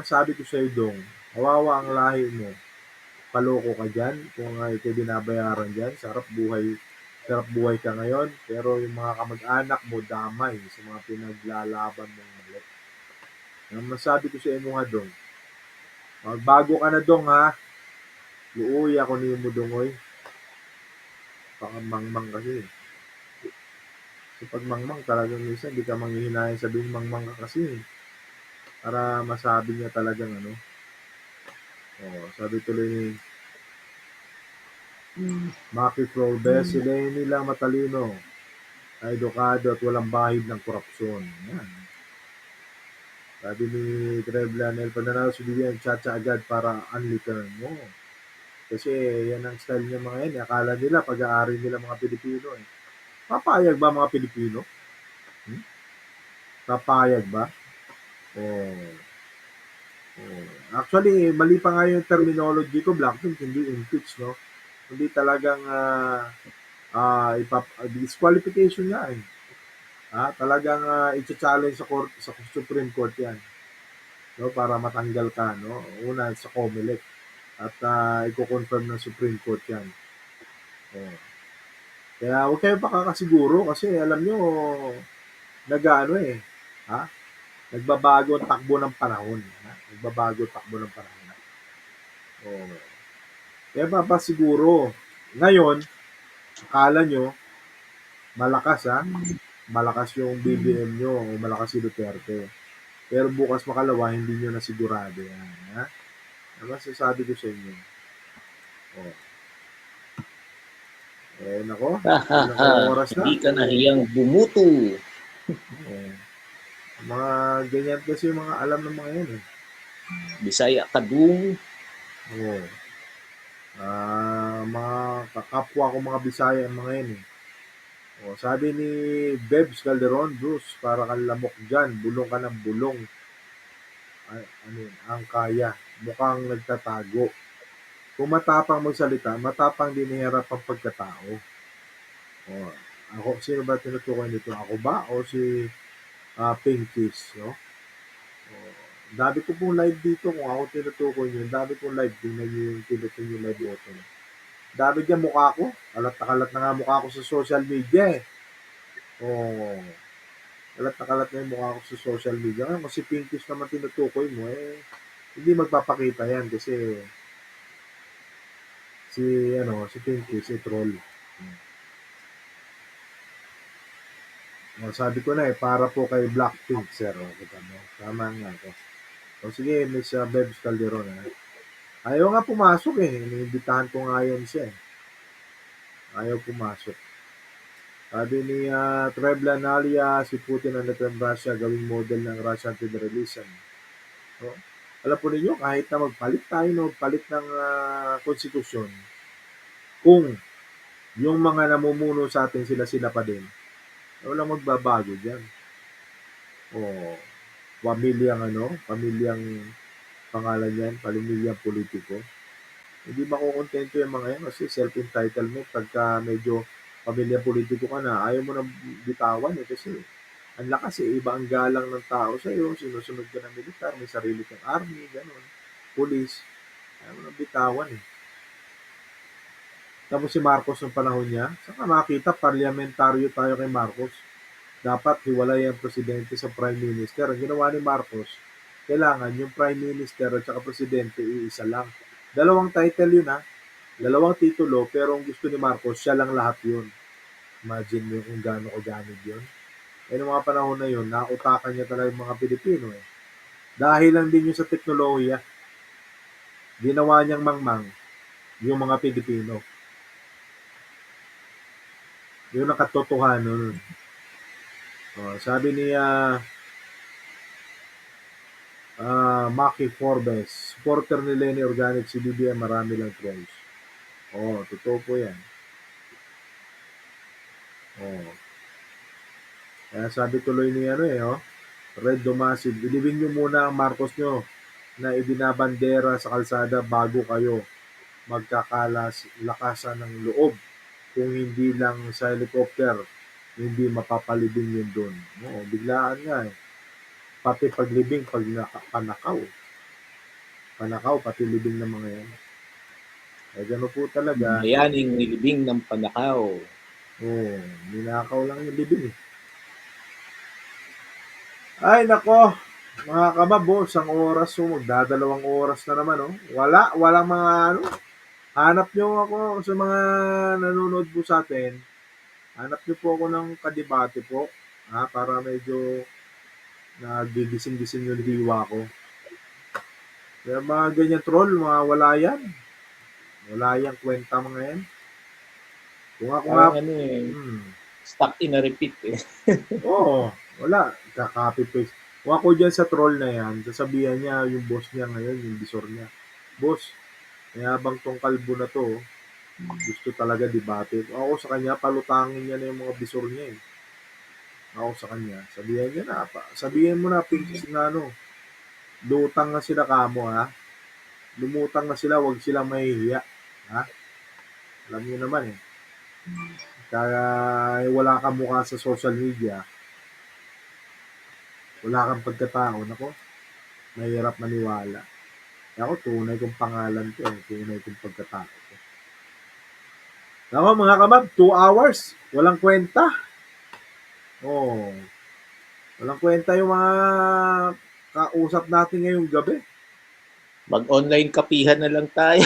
Sabi ko sa iyo dong, kawawa ang lahi mo. Paloko ka dyan, kung ikaw binabayaran dyan, sarap buhay ka ngayon, pero yung mga kamag-anak mo damay sa mga pinaglalaban mong mali. Ang masabi ko sa imo nga dong, magbago ka na dong luoy ako ni mo dongoy. Pakamangmang kasi. So pag mangmang talagang minsan, di ka manghihinayang sabihin mangmang ka kasi. Para masabi niya talagang ano. Sabi tuloy ni Maki Flores, sila nila matalino, edukado at walang bahid ng korupsyon. Yan. Sabi ni Treblanel, pananalo si Vivian, tsa agad para unreturn mo. Kasi yan ang style niya mga yan. Akala nila, pag-aari nila mga Pilipino. Papayag ba mga Pilipino? Papayag ba? Actually, mali pa nga yung terminology ko, Blackpink, hindi impeach, no? Hindi talagang disqualification nga eh. Talagang i-challenge sa Supreme Court yan. No, para matanggal ka, no? Una sa COMELEC at i-confirm ng Supreme Court yan. Kaya huwag kayo pakakasiguro kasi alam nyo, nagbabago ang takbo ng panahon. Nagbabago ang takbo ng panahon. Kaya papasiguro, ngayon, akala nyo, malakas yung BBM nyo o malakas si Duterte. Pero bukas makalawa, hindi nyo na sigurado yan. Ano masasabi ko sa inyo? Nako, ilang oras na. Hindi ka nahiyang bumuto. Mga ganyan kasi yung mga alam ng mga yan eh. Bisaya kadung. Mga kakapwa ko mga Bisaya ang mga yan eh. Sabi ni Bebs Calderon, Bruce, para kang lamok dyan, bulong ka ng bulong. Ang kaya, mukhang nagtatago. Kung matapang magsalita, matapang din iharap ang pagkatao. Ako, sino ba tinutukoy nito? Ako ba o si Pinkies, no? Dami ko pong live dito, kung ako tinutukoy nyo, dami kong live din na yung tinutukoy yung live button. Dami dyan mukha ko. Kalat na nga mukha ko sa social media eh. Kalat na yung mukha ko sa social media. Kung si Pinkies naman tinutukoy mo, hindi magpapakita yan kasi si Pinkies, si troll. Sabi ko na para po kay Blackpink, sir. Tama nga ako. Sige, Miss Bebs Calderon. Ayaw nga pumasok eh. Iniimbitahan ko nga yan siya eh. Ayaw pumasok. Sabi ni Trebla Nalia, si Putin ang Russia gawing model ng Russian federalism. Alam po ninyo, kahit na magpalit tayo, no, magpalit ng konstitusyon, kung yung mga namumuno sa atin sila pa din, walang magbabago dyan. O, pamilyang pangalan yan, pamilyang politiko. Hindi makukontento yung mga yan kasi self-entitlement pagka medyo pamilyang politiko ka na, ayaw mo na bitawan kasi ang lakas iba ang galang ng tao sa iyo, sinusunod ka ng militar, may sarili kang army, gano'n, police, ayaw mo na bitawan Tapos si Marcos ng panahon niya, saka makita parliamentaryo tayo kay Marcos. Dapat hiwalay ang presidente sa prime minister. Ang ginawa ni Marcos, kailangan yung prime minister at saka presidente iisa lang. Dalawang title yun dalawang titulo, pero ang gusto ni Marcos, siya lang lahat yun. Imagine mo kung gaano kagamit yun. Noong mga panahon na yun, nautakan niya talaga yung mga Pilipino Dahil lang din yun sa teknolohiya, ginawa niyang mangmang yung mga Pilipino. Yun ang katotohanan nun. Sabi ni Maki Forbes, supporter ni Lenny Organic, si BBM, marami lang trolls. Totoo po yan. Kaya sabi tuloy ni Red Domasiv, ilibing nyo muna ang Marcos nyo na ibinabandera sa kalsada bago kayo magkakalakasan ng loob. Kung hindi lang sa helicopter, hindi mapapalibing yun doon. Biglaan nga Pati paglibing, pag panakaw, pati libing ng mga yan. Gano'n po talaga. Bayaning nilibing ng panakaw. Ninakaw lang yung libing Ay, nako. Mga kamab, isang oras magdadalawang oras na naman, walang mga hanap nyo ako sa mga nanonood po sa atin. Hanap nyo po ako ng kadebate po, para medyo nagigising-gising yung diwa ko. Kaya mga ganyan troll, mga wala yan. Wala yang kwenta mga yan. Kung ako nga, stuck in a repeat wala. Kaka-copy-paste. Kung ako dyan sa troll na yan, sasabihan niya yung boss niya ngayon, yung bisor niya. Boss, mayabang tong kalbo na to, gusto talaga debate. Ako sa kanya, palutangin niya na yung mga bisor niya Ako sa kanya, sabihan mo na, pinches na lutang na sila kamo lumutang na sila, wag silang mahihiya alam niyo naman kaya wala kang mukha sa social media, wala kang pagkatao, mahirap maniwala. Ako, tunay kong pangalan ko tunay kong pagkatao ko. Mga kamab, 2 hours, walang kwenta. Walang kwenta yung mga kausap natin ngayong gabi. Mag-online kapihan na lang tayo.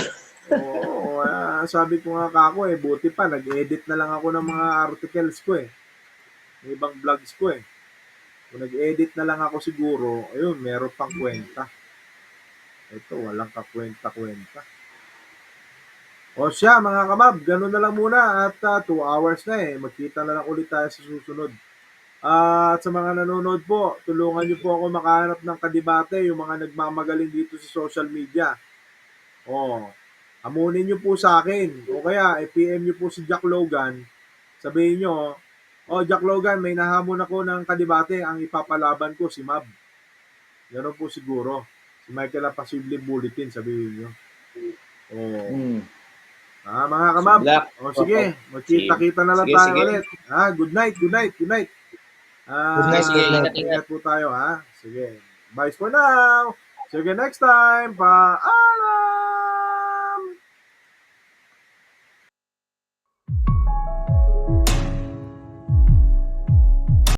Sabi ko nga kako buti pa, nag-edit na lang ako ng mga articles ko ng ibang vlogs ko Kung nag-edit na lang ako siguro, ayun, meron pang kwenta. Ito, walang kakwenta-kwenta. Siya, mga kamab, ganun na lang muna at 2 hours na Magkita na lang ulit tayo sa susunod. At sa mga nanonood po, tulungan niyo po ako makahanap ng kadebate, yung mga nagmamagaling dito sa social media. Hamunin niyo po sa akin. O kaya, i-PM niyo po si Jack Logan. Sabihin niyo, Jack Logan, may nahamon ako ng kadebate. Ang ipapalaban ko, si Mab. Ganoon po siguro. Si Michael Apasible Bulletin, sabihin niyo. Mga kamab. Sige. Magkita-kita na lang tayo ulit. Good night. Good night. Ingat po tayo, Sige. Bye for now. See you again next time. Paalam!